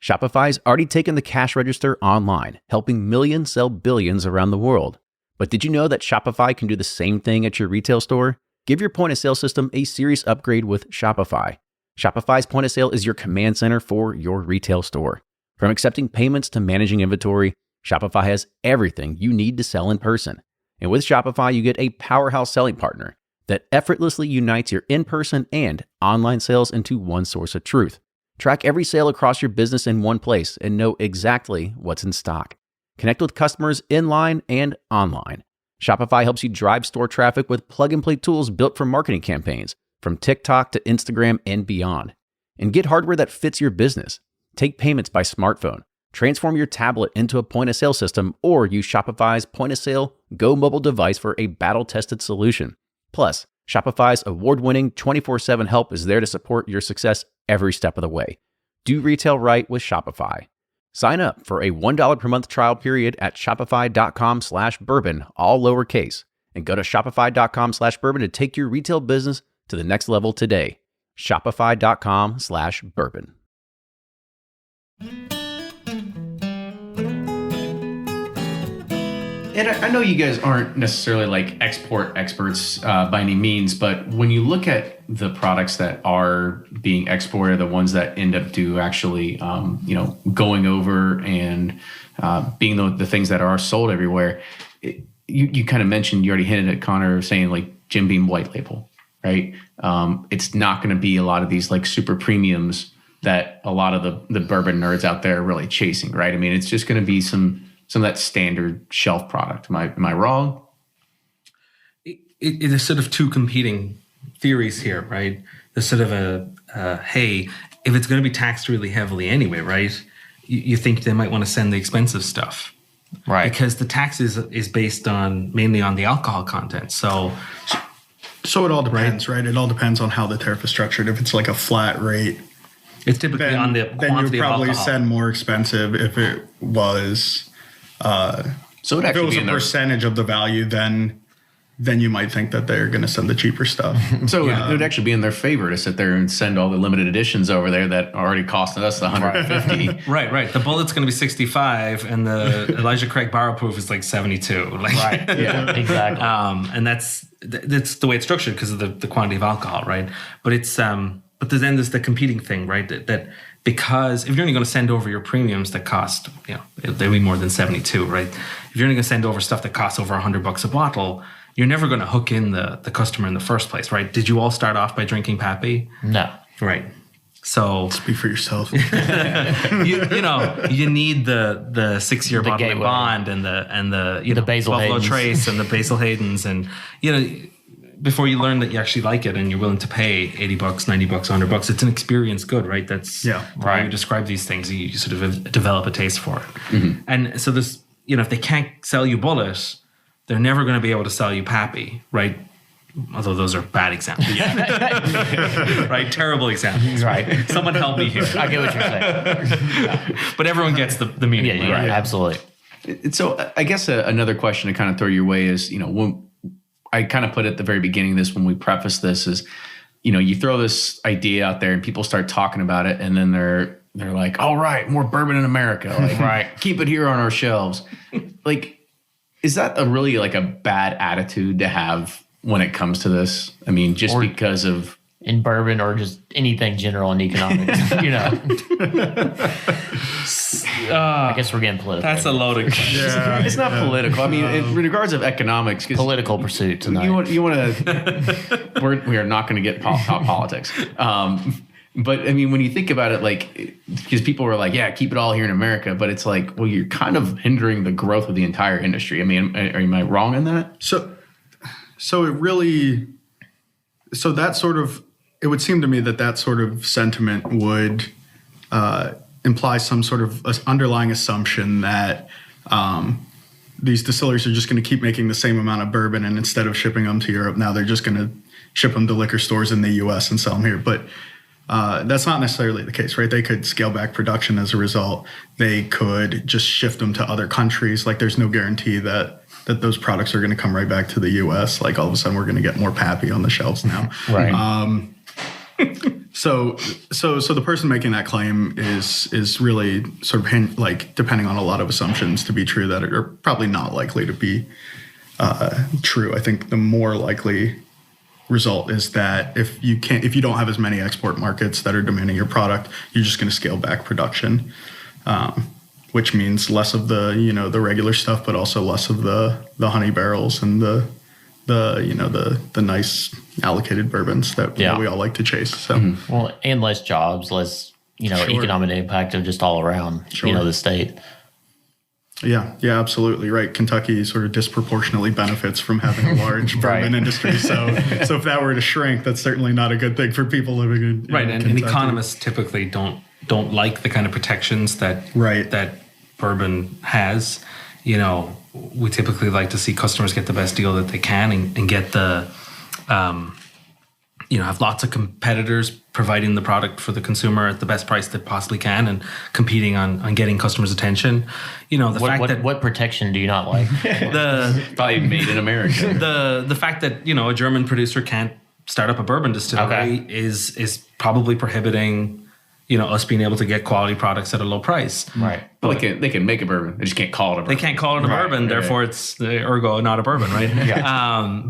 Shopify's already taken the cash register online, helping millions sell billions around the world. But did you know that Shopify can do the same thing at your retail store? Give your point-of-sale system a serious upgrade with Shopify. Shopify's point-of-sale is your command center for your retail store. From accepting payments to managing inventory, Shopify has everything you need to sell in person. And with Shopify, you get a powerhouse selling partner that effortlessly unites your in-person and online sales into one source of truth. Track every sale across your business in one place and know exactly what's in stock. Connect with customers in-line and online. Shopify helps you drive store traffic with plug-and-play tools built for marketing campaigns, from TikTok to Instagram and beyond. And get hardware that fits your business. Take payments by smartphone. Transform your tablet into a point-of-sale system, or use Shopify's point-of-sale Go mobile device for a battle-tested solution. Plus, Shopify's award-winning 24/7 help is there to support your success every step of the way. Do retail right with Shopify. Sign up for a $1 per month trial period at shopify.com/bourbon, all lowercase, and go to shopify.com/bourbon to take your retail business to the next level today. Shopify.com/bourbon. And I know you guys aren't necessarily like export experts by any means, but when you look at the products that are being exported, the ones that end up actually, going over and being the things that are sold everywhere, you kind of mentioned, you already hinted at, Conor, saying like Jim Beam white label, right? It's not going to be a lot of these like super premiums that a lot of the bourbon nerds out there are really chasing, right? I mean, it's just going to be some of that standard shelf product. Am I wrong? It is sort of two competing theories here, right? There's sort of hey, if it's going to be taxed really heavily anyway, right? You think they might want to send the expensive stuff, right? Because the tax is based mainly on the alcohol content. So So it all depends, right? It all depends on how the tariff is structured. If it's like a flat rate, It's typically on the then quantity you of probably alcohol. send more expensive. If it was, So it if it actually was be a in their, percentage of the value, then you might think that they're going to send the cheaper stuff. so it would actually be in their favor to sit there and send all the limited editions over there that already costed us $150. Right. The bullet's going to be 65, and the Elijah Craig barrel proof is like 72. Like, Right. Yeah. Exactly. and that's the way it's structured because of the quantity of alcohol, right? But it's but then there's the competing thing, right? That because if you're only going to send over your premiums that cost, they'll be more than 72, right? If you're only going to send over stuff that costs over $100 a bottle, you're never going to hook in the customer in the first place, right? Did you all start off by drinking Pappy? No. Right. So Speak for yourself. you need the 6-year The bottling gateway. bond and the Basil Buffalo Haydens. Trace and the Basil Haydens, and before you learn that you actually like it and you're willing to pay $80, $90, $100, it's an experience good, right? That's Yeah. the way you describe these things. You sort of develop a taste for it. And so this, if they can't sell you Bullet, they're never going to be able to sell you Pappy, right? Although those are bad examples. Right? Terrible examples. Right. Someone help me here. I get what you're saying. But everyone gets the meaning. Yeah, right? absolutely. So I guess another question to kind of throw your way is, when I kind of put at the very beginning of this, when we preface this, is, you throw this idea out there and people start talking about it, and then they're like, all right, more bourbon in America. Like, Right. Keep it here on our shelves. Like, is that really like a bad attitude to have when it comes to this? I mean, just because of In bourbon or just anything general in economics, I guess we're getting political. That's a loaded question. it's not political. I mean, in regards of economics, 'cause Political pursuit tonight. you want to. We are not going to get talk politics. But I mean, when you think about it, like, because people were like, "Yeah, keep it all here in America," but it's like, well, you're kind of hindering the growth of the entire industry. I mean, am I wrong in that? It would seem to me that sort of sentiment would imply some sort of underlying assumption that these distilleries are just going to keep making the same amount of bourbon, and instead of shipping them to Europe, now they're just going to ship them to liquor stores in the U.S. and sell them here. But that's not necessarily the case, right? They could scale back production as a result. They could just shift them to other countries. Like, there's no guarantee that those products are going to come right back to the U.S. Like, all of a sudden, we're going to get more Pappy on the shelves now. Right. So the person making that claim is really sort of depending on a lot of assumptions to be true that are probably not likely to be true. I think the more likely result is that if you don't have as many export markets that are demanding your product, you're just going to scale back production, which means less of the regular stuff, but also less of the honey barrels and the nice allocated bourbons that we all like to chase. So Well, and less jobs, less economic impact of just all around the state. yeah, absolutely right. Kentucky sort of disproportionately benefits from having a large bourbon industry. So if that were to shrink, that's certainly not a good thing for people living in Right, in and Kentucky. economists typically don't like the kind of protections that bourbon has. We typically like to see customers get the best deal that they can and get the, have lots of competitors providing the product for the consumer at the best price they possibly can and competing on getting customers' attention. What protection do you not like? Probably made in America. The fact that a German producer can't start up a bourbon distillery is probably prohibiting us being able to get quality products at a low price. Right. But they can make a bourbon. They just can't call it a bourbon. They can't call it a bourbon, therefore it's ergo not a bourbon, right?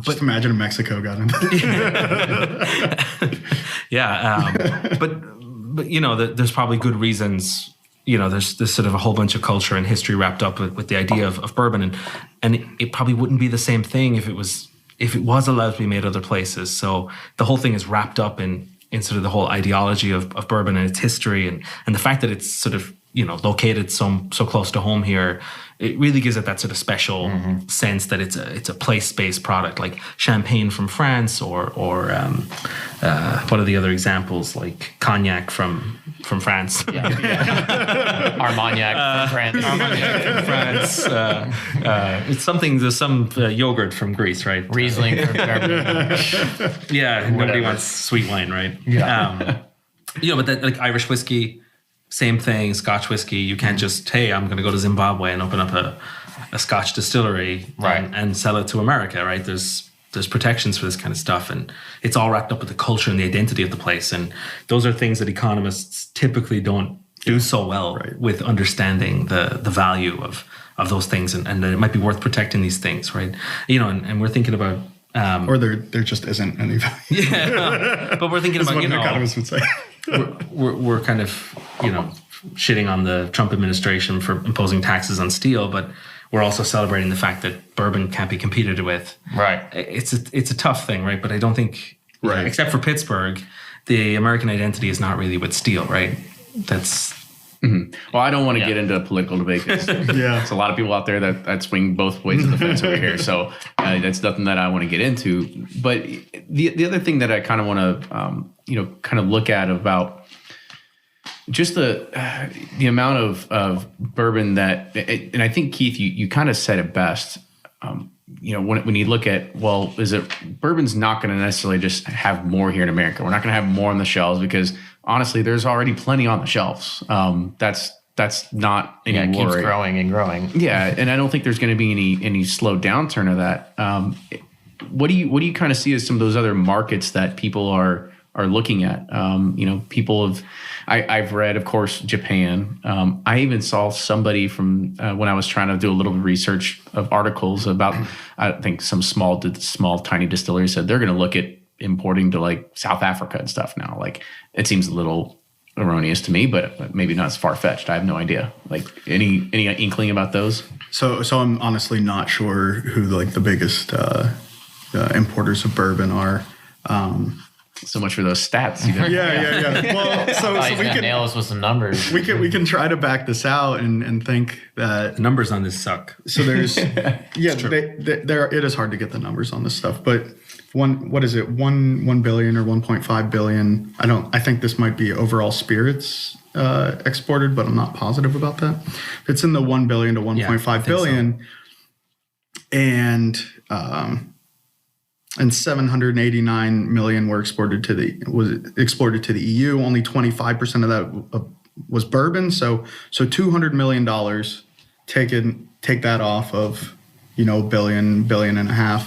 Just imagine if Mexico got into but there's probably good reasons. There's sort of a whole bunch of culture and history wrapped up with the idea of bourbon, and it probably wouldn't be the same thing if it was allowed to be made other places. So the whole thing is wrapped up in sort of the whole ideology of bourbon and its history and the fact that it's sort of located so close to home here, it really gives it that sort of special sense that it's a place-based product, like champagne from France, or what are the other examples, like cognac from France. Armagnac from France. Armagnac from France. It's something. There's some yogurt from Greece, right? Riesling from Germany. Yeah, nobody wants sweet wine, right? Yeah. But that, like Irish whiskey, same thing. Scotch whiskey, you can't just, hey, I'm going to go to Zimbabwe and open up a Scotch distillery, right, and sell it to America, right? There's protections for this kind of stuff, and it's all wrapped up with the culture and the identity of the place. And those are things that economists typically don't do so well with understanding the value of those things, and that it might be worth protecting these things, right? And we're thinking about or there just isn't any value. Yeah, but we're thinking about, what an economist would say. we're kind of shitting on the Trump administration for imposing taxes on steel, but we're also celebrating the fact that bourbon can't be competed with. Right. It's a tough thing, right? But I don't think, except for Pittsburgh, the American identity is not really with steel, right? That's. Mm-hmm. Well, I don't want to get into a political debate. There's a lot of people out there that swing both ways of the fence over here. So that's nothing that I want to get into. But the other thing that I kind of want to, kind of look at about just the amount of bourbon that, and I think, Keith, you kind of said it best. When you look at, well, is it bourbon's not going to necessarily just have more here in America. We're not going to have more on the shelves because honestly, there's already plenty on the shelves. That's not any it keeps worry. growing and growing. Yeah, and I don't think there's going to be any slow downturn of that. What do you kind of see as some of those other markets that people are looking at? People have. I've read, of course, Japan. I even saw somebody from when I was trying to do a little research of articles about, I think some small tiny distilleries said they're going to look at importing to like South Africa and stuff now. Like, it seems a little erroneous to me, but maybe not as far-fetched. I have no idea. Like, any inkling about those? So I'm honestly not sure who like the biggest importers of bourbon are. So much for those stats. Yeah. Well, so we can nail us with some numbers. We can try to back this out and think that the numbers on this suck. So there's it is hard to get the numbers on this stuff, but one billion or 1.5 billion. I think this might be overall spirits exported, but I'm not positive about that. It's in the 1 billion to 1.5 billion, so. And 789 million were exported to the EU. Only 25% of that was bourbon. So $200 million take that off of, billion and a half.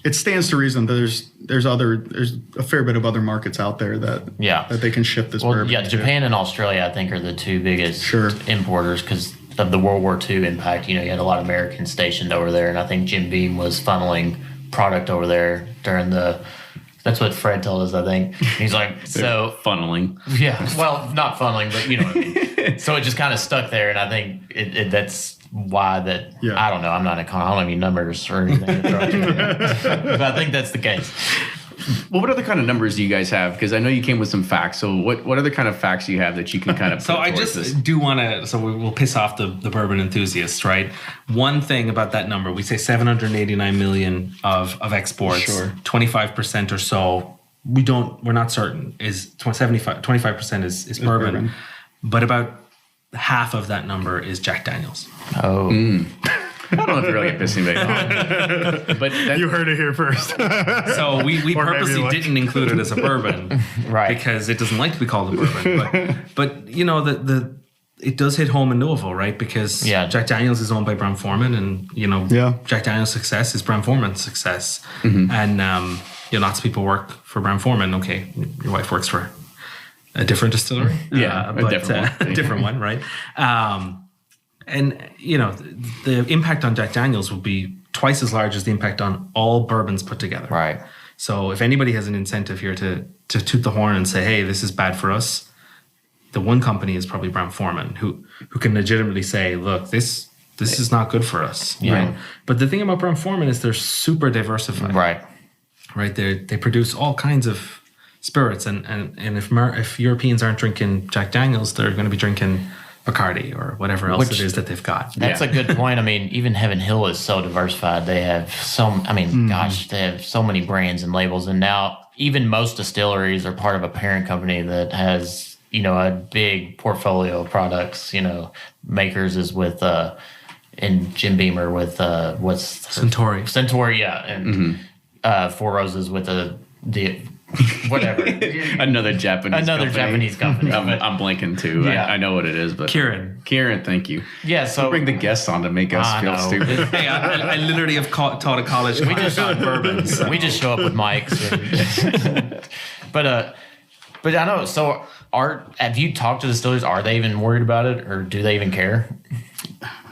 It stands to reason that there's a fair bit of other markets out there that they can ship this bourbon. Yeah, Japan and Australia, I think, are the two biggest importers because of the World War II impact. You had a lot of Americans stationed over there, and I think Jim Beam was funneling product over there during that's what Fred told us, I think. He's like, so funneling. Yeah, well, not funneling, but you know what I mean. So it just kind of stuck there, and I think that's why that. Yeah. I don't know. I'm not an economist. I don't have any numbers or anything, but I think that's the case. Well, what other kind of numbers do you guys have? Because I know you came with some facts. So what other kind of facts do you have that you can kind of So I just do want to, so we'll piss off the bourbon enthusiasts, right? One thing about that number, we say 789 million of exports, 25% or so, we're not certain, is 25% is bourbon, but about half of that number is Jack Daniels. Oh. I don't know if you really get pissed anybody off. But you heard it here first. So we purposely didn't include it as a bourbon, right? Because it doesn't like to be called a bourbon. But it does hit home in Louisville, right? Because Jack Daniels is owned by Brown-Forman, and Jack Daniels' success is Brown-Forman's success, and lots of people work for Brown-Forman. Okay, your wife works for a different distillery, a different one, right? And, the impact on Jack Daniels will be twice as large as the impact on all bourbons put together. Right. So if anybody has an incentive here to toot the horn and say, hey, this is bad for us, the one company is probably Brown-Forman, who can legitimately say, look, this is not good for us. Yeah. Right? But the thing about Brown-Forman is they're super diversified. Right. Right. They produce all kinds of spirits, and if Europeans aren't drinking Jack Daniels, they're going to be drinking Bacardi or whatever else it is that they've got. That's a good point. I mean, even Heaven Hill is so diversified. They have they have so many brands and labels. And now even most distilleries are part of a parent company that has, a big portfolio of products. Makers is with, and Jim Beamer with, Centauri. Centauri, yeah. And Four Roses with the whatever. Another Japanese company. I'm blanking too. Yeah. I know what it is, but Kieran, thank you. Yeah, so bring the guests on to make us feel stupid. Hey, I literally have taught a college class on bourbon. So. We just show up with mics. But I know. So, have you talked to distillers? Are they even worried about it, or do they even care?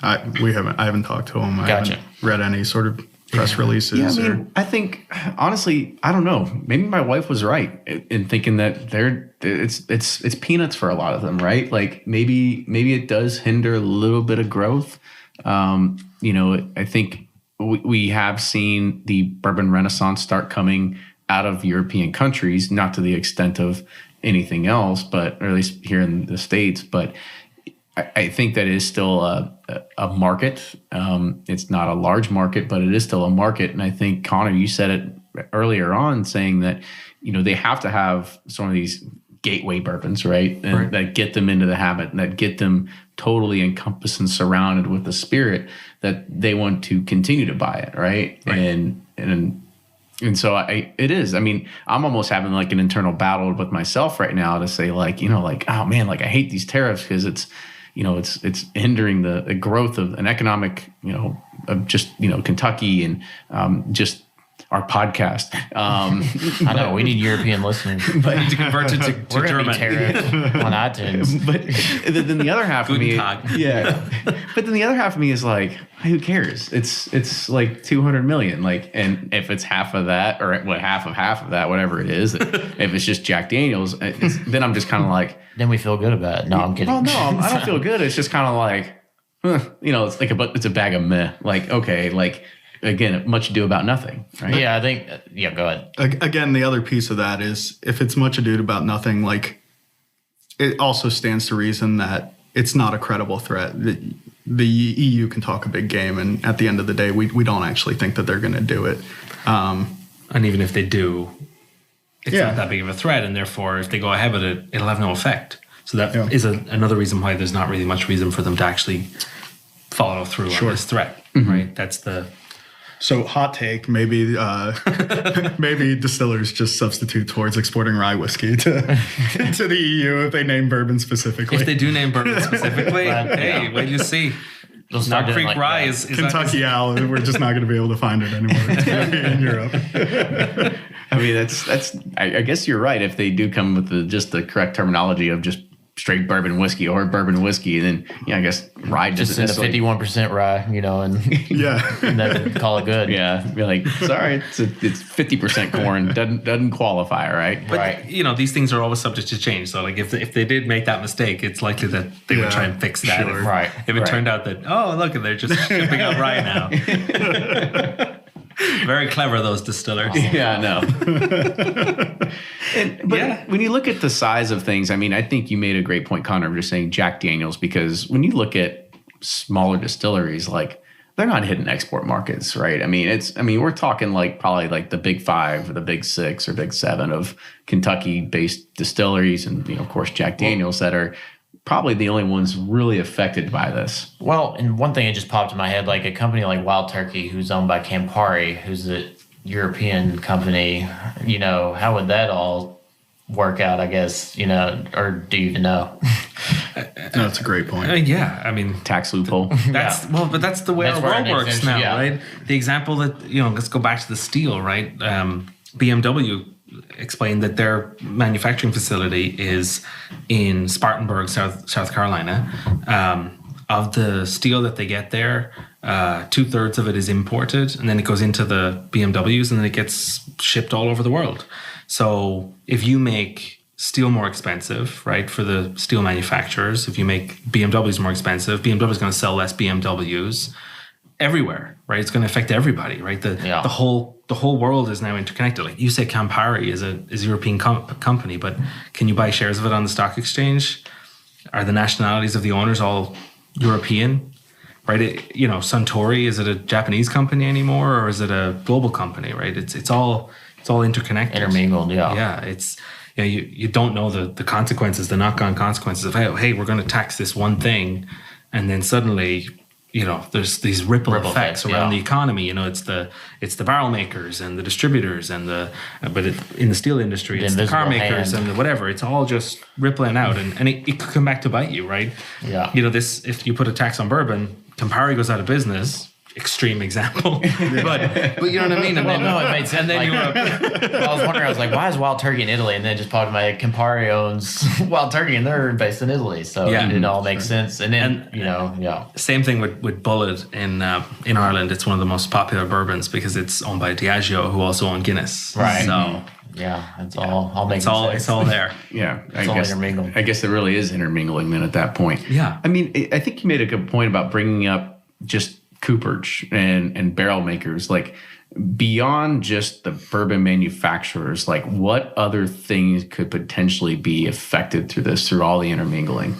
I haven't talked to them. I Gotcha. haven't read any sort of press releases. Yeah, I think honestly, I don't know. Maybe my wife was right in thinking that it's peanuts for a lot of them, right? Like maybe it does hinder a little bit of growth. I think we have seen the bourbon renaissance start coming out of European countries, not to the extent of anything else, or at least here in the States, but I think that is still a market. It's not a large market, but it is still a market. And I think, Conor, you said it earlier on, saying that, they have to have some of these gateway bourbons, right? And that get them into the habit and that get them totally encompassed and surrounded with the spirit that they want to continue to buy it, right? And so it is. I mean, I'm almost having like an internal battle with myself right now to say oh man, like I hate these tariffs because it's hindering the growth of an economic, of just, Kentucky and just our podcast. I know we need European listeners, but to convert it to German on iTunes. But then the other half of me, But then the other half of me is like, who cares? It's like 200 million. Like, and if it's half of that, or half of that, whatever it is, if it's just Jack Daniels, then I'm just kind of like. Then we feel good about it. No, I'm kidding. Well, no, I don't feel good. It's just kind of like, it's like it's a bag of meh. Like, okay, like. Again, much ado about nothing, right? Yeah, I think. Go ahead. Again, the other piece of that is if it's much ado about nothing, like it also stands to reason that it's not a credible threat. The EU can talk a big game, and at the end of the day, we don't actually think that they're going to do it. And even if they do, it's not that big of a threat, and therefore, if they go ahead with it, it'll have no effect. So that is another reason why there's not really much reason for them to actually follow through on this threat, right? That's the. So hot take, maybe maybe distillers just substitute towards exporting rye whiskey to the EU if they name bourbon specifically. If they do name bourbon specifically, hey, wait you see. Knob Creek Rye is Kentucky Owl. We're just not going to be able to find it anymore. It's going to be in Europe. I mean, that's. I guess you're right. If they do come with just the correct terminology of just straight bourbon whiskey or bourbon whiskey, and then I guess rye just in the 51% rye, and then call it good. Yeah, be like, sorry, it's 50% corn, doesn't qualify, right? But these things are always subject to change. So like if they did make that mistake, it's likely that they would try and fix that. Sure. If it turned out that look, they're just shipping out rye now. Very clever, those distillers. Yeah, I know. But when you look at the size of things, I mean, I think you made a great point, Conor, of just saying Jack Daniels, because when you look at smaller distilleries, like they're not hitting export markets, right? I mean, we're talking like probably like the big 5 or the big 6 or big 7 of Kentucky-based distilleries, and of course Jack Daniels that are probably the only ones really affected by this. Well, and one thing that just popped in my head, like a company like Wild Turkey, who's owned by Campari, who's a European company, how would that all work out, I guess, or do you even know? That's a great point. I mean, tax loophole. But that's the way our world works now, right? The example that, let's go back to the steel, right? BMW explained that their manufacturing facility is in Spartanburg, South Carolina. Of the steel that they get there, 2/3 of it is imported, and then it goes into the BMWs, and then it gets shipped all over the world. So if you make steel more expensive, right, for the steel manufacturers, if you make BMWs more expensive, BMW is going to sell less BMWs. everywhere, right? It's going to affect everybody, right? The whole world is now interconnected. Like you say, Campari is a European company, but can you buy shares of it on the stock exchange? Are the nationalities of the owners all European? Right? Suntory, is it a Japanese company anymore, or is it a global company? Right? It's all interconnected, intermingled. Yeah. Yeah. It's you don't know the consequences, the knock-on consequences of hey, we're going to tax this one thing, and then suddenly there's these ripple effects around the economy. It's the barrel makers and the distributors and in the steel industry, it's the car makers and whatever. It's all just rippling out, and it could come back to bite you, right? Yeah. If you put a tax on bourbon, Campari goes out of business. Extreme example, but you know what I mean. And then, no, it made sense. And then I was wondering, I was like, why is Wild Turkey in Italy? And then just popped in my head, Campari owns Wild Turkey, and they're based in Italy, so it all makes sense. And then same thing with Bullet in Ireland. It's one of the most popular bourbons because it's owned by Diageo, who also own Guinness. Right. So it's all making sense. It's all there. Yeah, it's all intermingled. I guess it really is intermingling then at that point. Yeah. I mean, I think you made a good point about bringing up just cooperage and barrel makers, like beyond just the bourbon manufacturers, like what other things could potentially be affected through all the intermingling?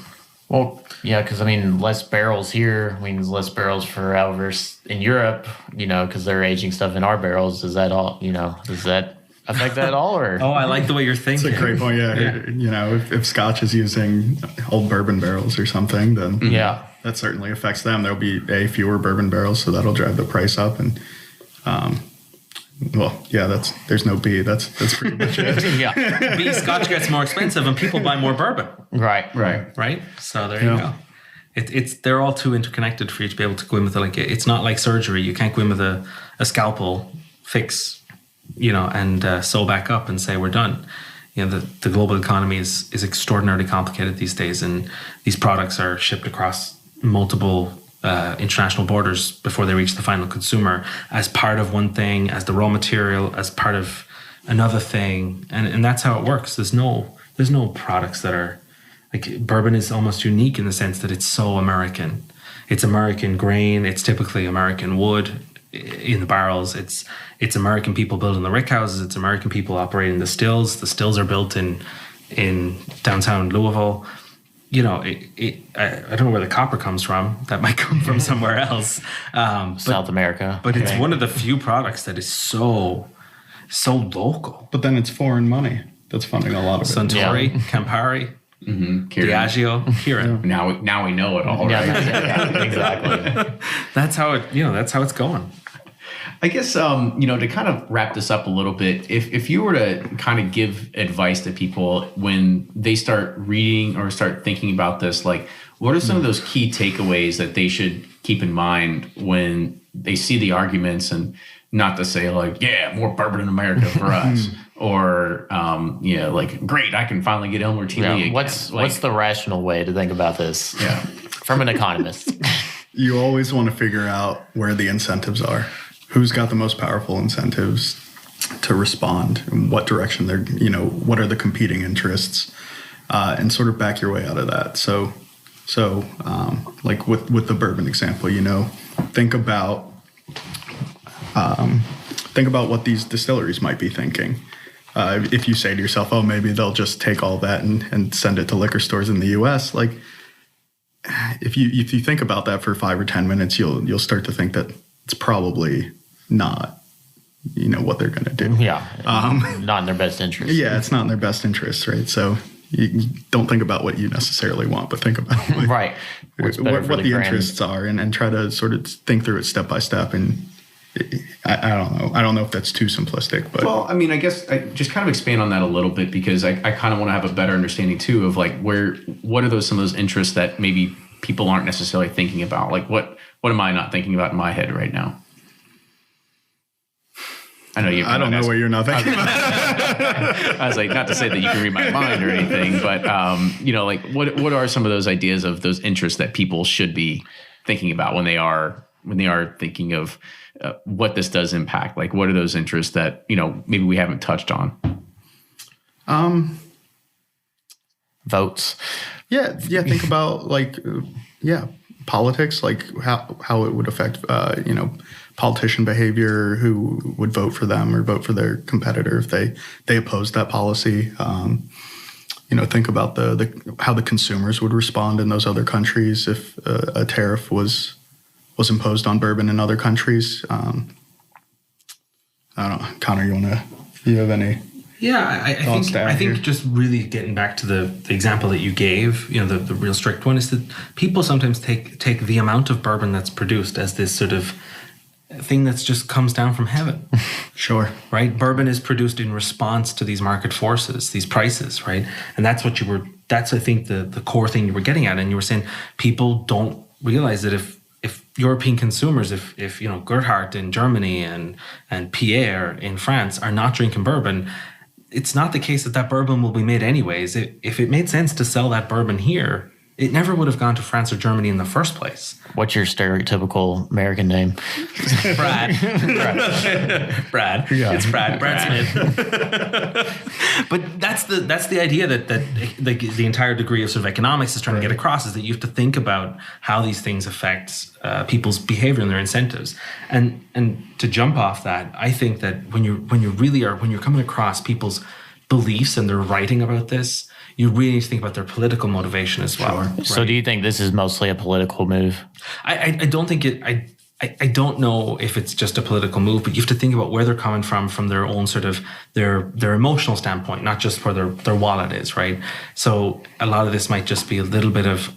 Well, yeah, because less barrels here means less barrels for however in Europe, because they're aging stuff in our barrels. Does that all, does that affect that at all? Or I like the way you're thinking. It's a great point. Yeah. If Scotch is using old bourbon barrels or something, then that certainly affects them. There'll be fewer bourbon barrels, so that'll drive the price up. And there's no B. That's pretty much it. B, Scotch gets more expensive, and people buy more bourbon. Right. So there you go. They're all too interconnected for you to be able to go in with it's not like surgery. You can't go in with a scalpel, fix, and sew back up and say we're done. The global economy is extraordinarily complicated these days, and these products are shipped across multiple international borders before they reach the final consumer as part of one thing, as the raw material, as part of another thing, and that's how it works. There's no products that are like bourbon is almost unique in the sense that it's so American. It's American grain. It's typically American wood in the barrels. It's American people building the rick houses. It's American people operating the stills. The stills are built in downtown Louisville. I don't know where the copper comes from. That might come from somewhere else. South America. But it's one of the few products that is so local. But then it's foreign money that's funding a lot of it. Suntory, Campari, Diageo, Kirin. Now we know it all, right? Yeah, exactly. That's how it's going. I guess, to kind of wrap this up a little bit, if you were to kind of give advice to people when they start reading or start thinking about this, like what are some of those key takeaways that they should keep in mind when they see the arguments, and not to say like, more bourbon in America for us, or, like, great, I can finally get Elmer TV again. What's the rational way to think about this? Yeah. From an economist. You always want to figure out where the incentives are. Who's got the most powerful incentives to respond, and what direction they're, what are the competing interests, and sort of back your way out of that. So like with the bourbon example, think about what these distilleries might be thinking. If you say to yourself, oh, maybe they'll just take all that and send it to liquor stores in the U.S., like if you think about that for 5 or 10 minutes, you'll start to think that it's probably not, what they're going to do. Yeah. Not in their best interest. Yeah, it's not in their best interest, right? So you don't think about what you necessarily want, but think about right. what the interests are, and try to sort of think through it step by step. And I don't know. I don't know if that's too simplistic, but I guess I just kind of expand on that a little bit, because I kind of want to have a better understanding too of like what are some of those interests that maybe people aren't necessarily thinking about? Like what am I not thinking about in my head right now? I know you. I don't know what you're not thinking about. I was like, not to say that you can read my mind or anything, but like what are some of those ideas of those interests that people should be thinking about when they are thinking of what this does impact? Like, what are those interests that maybe we haven't touched on? Votes. Yeah. Think about politics, like how it would affect, politician behavior, who would vote for them or vote for their competitor if they opposed that policy. Think about how the consumers would respond in those other countries if a tariff was imposed on bourbon in other countries. I don't know, Conor, you have any? Yeah, I think just really getting back to the example that you gave, the real strict one, is that people sometimes take the amount of bourbon that's produced as this sort of thing that's just comes down from heaven. Sure. Right? Bourbon is produced in response to these market forces, these prices, right? And that's what that's I think the core thing you were getting at. And you were saying people don't realize that if European consumers, if Gerhardt in Germany and Pierre in France are not drinking bourbon, it's not the case that bourbon will be made anyways. If it made sense to sell that bourbon here, it never would have gone to France or Germany in the first place. What's your stereotypical American name? Brad. Brad. Yeah. It's Brad Smith. But that's the idea that the entire degree of sort of economics is trying to get across, is that you have to think about how these things affect people's behavior and their incentives. And to jump off that, I think that when you're coming across people's beliefs and they're writing about this, you really need to think about their political motivation as well. Sure. Right? So do you think this is mostly a political move? I don't think it... I don't know if it's just a political move, but you have to think about where they're coming from their own sort of their emotional standpoint, not just where their wallet is, right? So a lot of this might just be a little bit of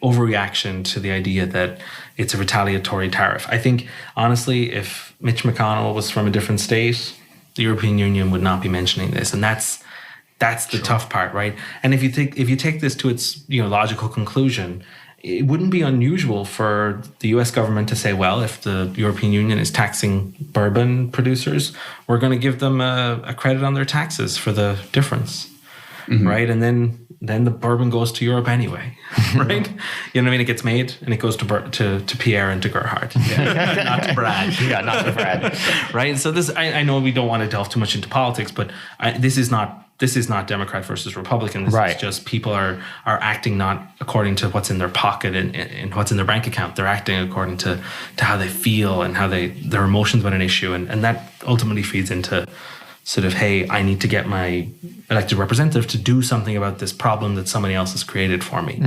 overreaction to the idea that it's a retaliatory tariff. I think, honestly, if Mitch McConnell was from a different state, the European Union would not be mentioning this. And that's the tough part, right? And if you take this to its logical conclusion, it wouldn't be unusual for the US government to say, well, if the European Union is taxing bourbon producers, we're going to give them a credit on their taxes for the difference, right? And then the bourbon goes to Europe anyway, right? You know what I mean? It gets made and it goes to Pierre and to Gerhardt, not to Brad. Yeah, not to Brad. Right? So this, I know we don't want to delve too much into politics, but this is not Democrat versus Republican. This is just people are acting not according to what's in their pocket and what's in their bank account. They're acting according to how they feel and how their emotions about an issue. And that ultimately feeds into sort of, hey, I need to get my elected representative to do something about this problem that somebody else has created for me,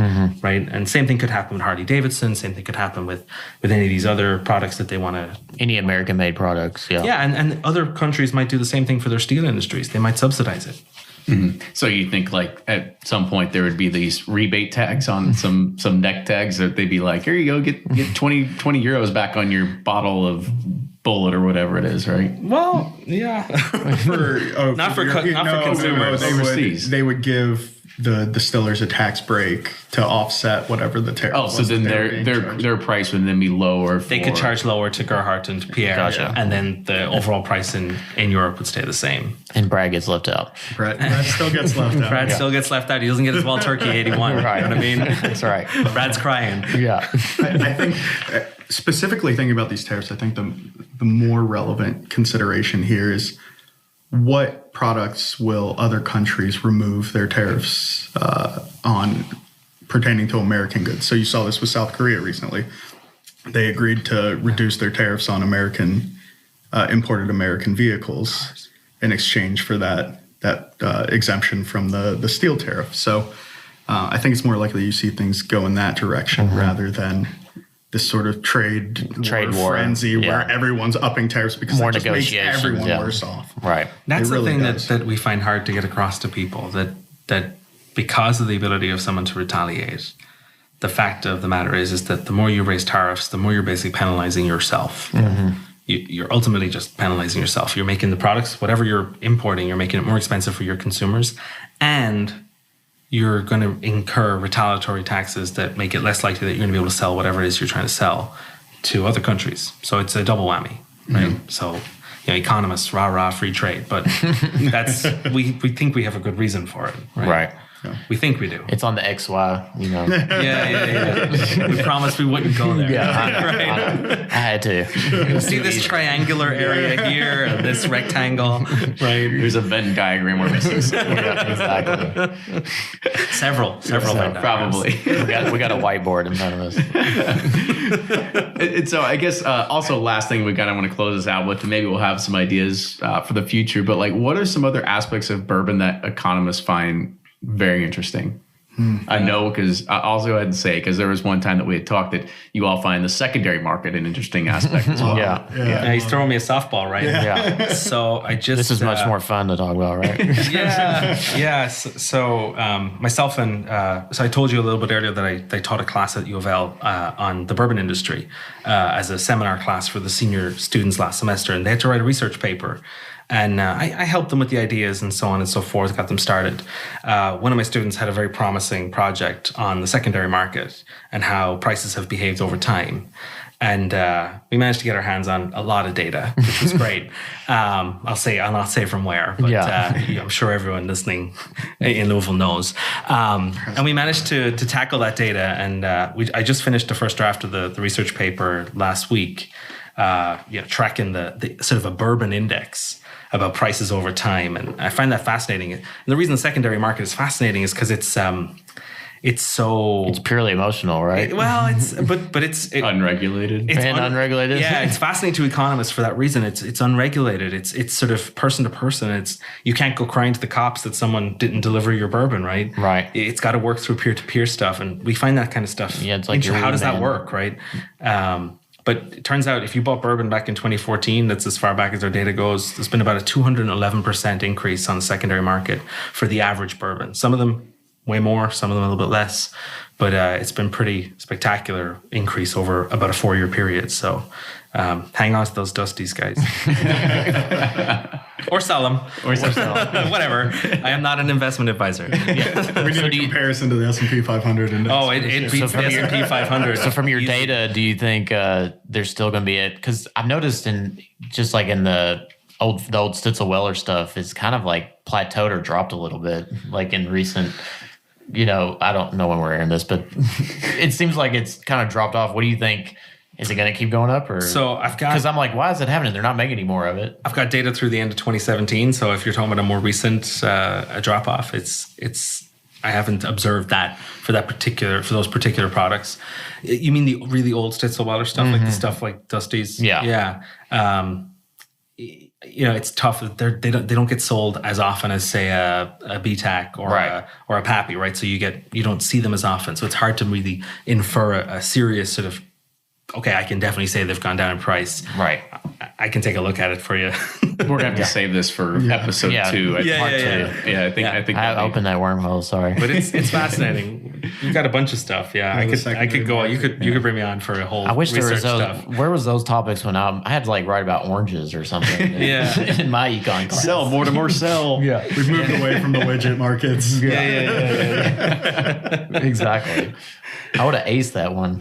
right? And same thing could happen with Harley-Davidson. Same thing could happen with any of these other products that they want to... Any American-made products, yeah. Yeah, and other countries might do the same thing for their steel industries. They might subsidize it. So you think like at some point there would be these rebate tags on some neck tags that they'd be like, here you go, get 20 euros back on your bottle of Bullet or whatever it is, right? Well, yeah. Not for consumers. They would give the distillers a tax break to offset whatever the tariff. Oh, so then their price would then be lower. They could charge lower to Gerhardt and to Pierre, and then the overall price in Europe would stay the same. And Brad gets left out. Brad still gets left out. Brad still gets left out. He doesn't get his Wild Turkey 81. Right. You know what I mean? That's right. Brad's crying. Yeah. I think specifically thinking about these tariffs, I think the more relevant consideration here is what products will other countries remove their tariffs on pertaining to American goods. So you saw this with South Korea recently. They agreed to reduce their tariffs on imported American vehicles in exchange for that exemption from the steel tariff. So I think it's more likely you see things go in that direction rather than this sort of trade war frenzy where everyone's upping tariffs because more that just makes negotiations, everyone worse off. Right. That's It really the thing does. that we find hard to get across to people, that because of the ability of someone to retaliate, the fact of the matter is that the more you raise tariffs, the more you're basically penalizing yourself. You're ultimately just penalizing yourself. You're making the products, whatever you're importing, you're making it more expensive for your consumers, and you're going to incur retaliatory taxes that make it less likely that you're going to be able to sell whatever it is you're trying to sell to other countries. So it's a double whammy, right? So, economists, rah, free trade. But we think we have a good reason for it, right? We think we do. It's on the XY, you know. Yeah. We promised we wouldn't go there. I had to. See this triangular area here, and this rectangle, right? There's a Venn diagram where we're seeing something. Exactly. Several Venn diagrams. Probably. We got a whiteboard in front of us. And so I guess also last thing we kind of want to close this out with, and maybe we'll have some ideas for the future, but like what are some other aspects of bourbon that economists find very interesting? I know because I'll go ahead and say, because there was one time that we had talked that you all find the secondary market an interesting aspect as well. Yeah, he's throwing me a softball, right? Yeah. So This is much more fun to talk about, right? Yeah. So myself and so I told you a little bit earlier that I taught a class at U of L on the bourbon industry as a seminar class for the senior students last semester, and they had to write a research paper. And I helped them with the ideas and so on and so forth, got them started. One of my students had a very promising project on the secondary market and how prices have behaved over time. And we managed to get our hands on a lot of data, which was great. I'll not say from where, but I'm sure everyone listening in Louisville knows. And we managed to tackle that data. And I just finished the first draft of the research paper last week, tracking the sort of a bourbon index about prices over time. And I find that fascinating. And the reason the secondary market is fascinating is because it's purely emotional, right? It's unregulated. Unregulated. Yeah, it's fascinating to economists for that reason. It's unregulated. It's sort of person to person. You can't go crying to the cops that someone didn't deliver your bourbon, right? Right. It's got to work through peer-to-peer stuff, and we find that kind of stuff. Yeah, it's like how does that work, right? But it turns out if you bought bourbon back in 2014, that's as far back as our data goes, there's been about a 211% increase on the secondary market for the average bourbon. Some of them way more, some of them a little bit less. But it's been pretty spectacular increase over about a 4-year period. So hang on to those dusties, guys. Or sell them. Whatever. I am not an investment advisor. We need a comparison to the S&P 500 index. Oh, it beats the S&P 500. So from your data, do you think there's still going to be it? Because I've noticed in the old Stitzel Weller stuff, it's kind of like plateaued or dropped a little bit, like in recent. I don't know when we're airing this, but it seems like it's kind of dropped off. What do you think? Is it going to keep going up? Or so I've got, because I'm like, why is it happening? They're not making any more of it. I've got data through the end of 2017. So if you're talking about a more recent a drop off, it's I haven't observed that for those particular products. You mean the really old Stitzel Weller stuff, like the stuff like Dusty's? Yeah. It's tough. They don't get sold as often as say a BTAC or a Pappy, right? So you don't see them as often. So it's hard to really infer a serious sort of. Okay, I can definitely say they've gone down in price. Right. I can take a look at it for you. We're gonna have to save this for episode 2. Part 2. Yeah, I think I opened that wormhole. Sorry, but it's fascinating. You've got a bunch of stuff. Yeah, I could go. You could bring me on for a whole. I wish there was those. Stuff. Where was those topics when I had to like write about oranges or something? In my econ class. Sell Mortimer, sell. Yeah, we've moved away from the widget markets. Yeah. Exactly. I would have aced that one.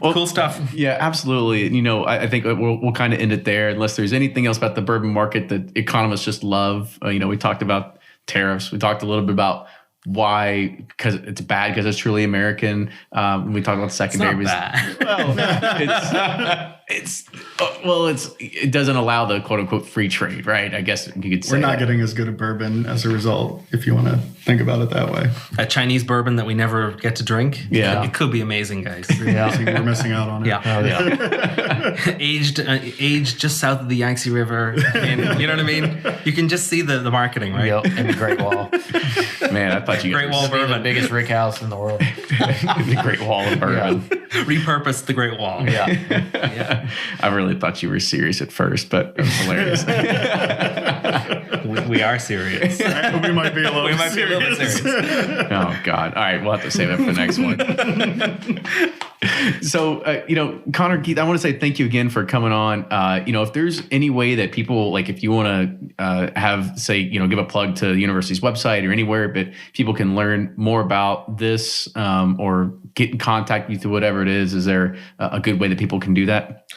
Well, cool stuff. Yeah, absolutely. I think we'll kind of end it there unless there's anything else about the bourbon market that economists just love. We talked about tariffs. We talked a little bit about why, because it's bad because it's truly American. We talked about secondary. It's not bad. It doesn't allow the quote unquote free trade, right? I guess you could say we're not getting as good a bourbon as a result, if you want to think about it that way. A Chinese bourbon that we never get to drink. Yeah, it could be amazing, guys. We're missing out on it. Yeah. aged just south of the Yangtze River. And, you know what I mean? You can just see the marketing, right? Yep, and the Great Wall. Man, I thought you Great Wall bourbon, the biggest rick house in the world. The Great Wall of bourbon. Repurposed the Great Wall. Yeah. I really thought you were serious at first, but it was hilarious. We are serious. We might be a little bit serious. Oh, God. All right. We'll have to save that for the next one. So, Conor, Keith, I want to say thank you again for coming on. If there's any way that people, like if you want to give a plug to the university's website or anywhere, but people can learn more about this or get in contact with you through whatever it is there a good way that people can do that?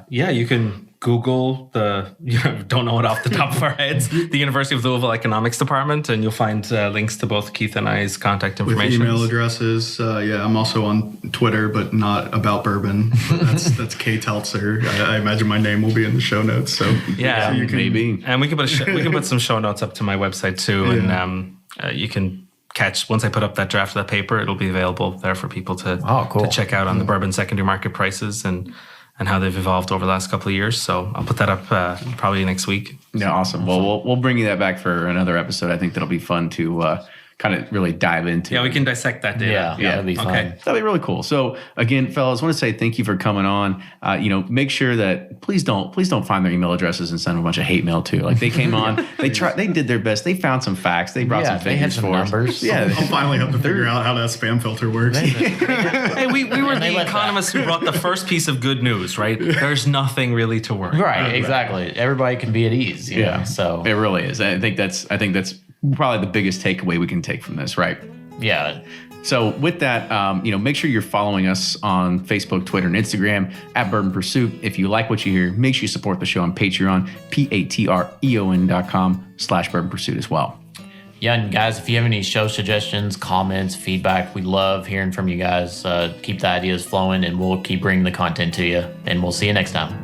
You can Google don't know it off the top of our heads, the University of Louisville Economics Department, and you'll find links to both Keith and I's contact with information. email addresses. I'm also on Twitter, but not about bourbon. That's K Teltser. I imagine my name will be in the show notes. So yeah, so you can, maybe. And we can put some show notes up to my website too, and you can catch once I put up that draft of that paper. It'll be available there for people to to check out on the bourbon secondary market prices and how they've evolved over the last couple of years. So I'll put that up probably next week. Yeah, awesome. Well, we'll bring you that back for another episode. I think that'll be fun to kind of really dive into. Yeah, we can dissect that data. Yeah, that'd be fun. Okay. That'd be really cool. So again, fellas, I want to say thank you for coming on. Make sure that please don't find their email addresses and send them a bunch of hate mail too. Like they came on, they did their best. They found some facts. They brought some they had figures some for us. numbers. Yeah, I'll finally have to figure out how that spam filter works. Hey, we were They the let economists who brought the first piece of good news, right? There's nothing really to worry. Right, exactly. Everybody can be at ease. You know, so it really is. I think that's probably the biggest takeaway we can take from this, right? yeah. So with that, make sure you're following us on Facebook, Twitter, and Instagram at Bourbon Pursuit. If you like what you hear, make sure you support the show on Patreon, patreon.com/Bourbon Pursuit as well. Yeah, and guys, if you have any show suggestions, comments, feedback, we love hearing from you guys. Keep the ideas flowing, and we'll keep bringing the content to you. And we'll see you next time.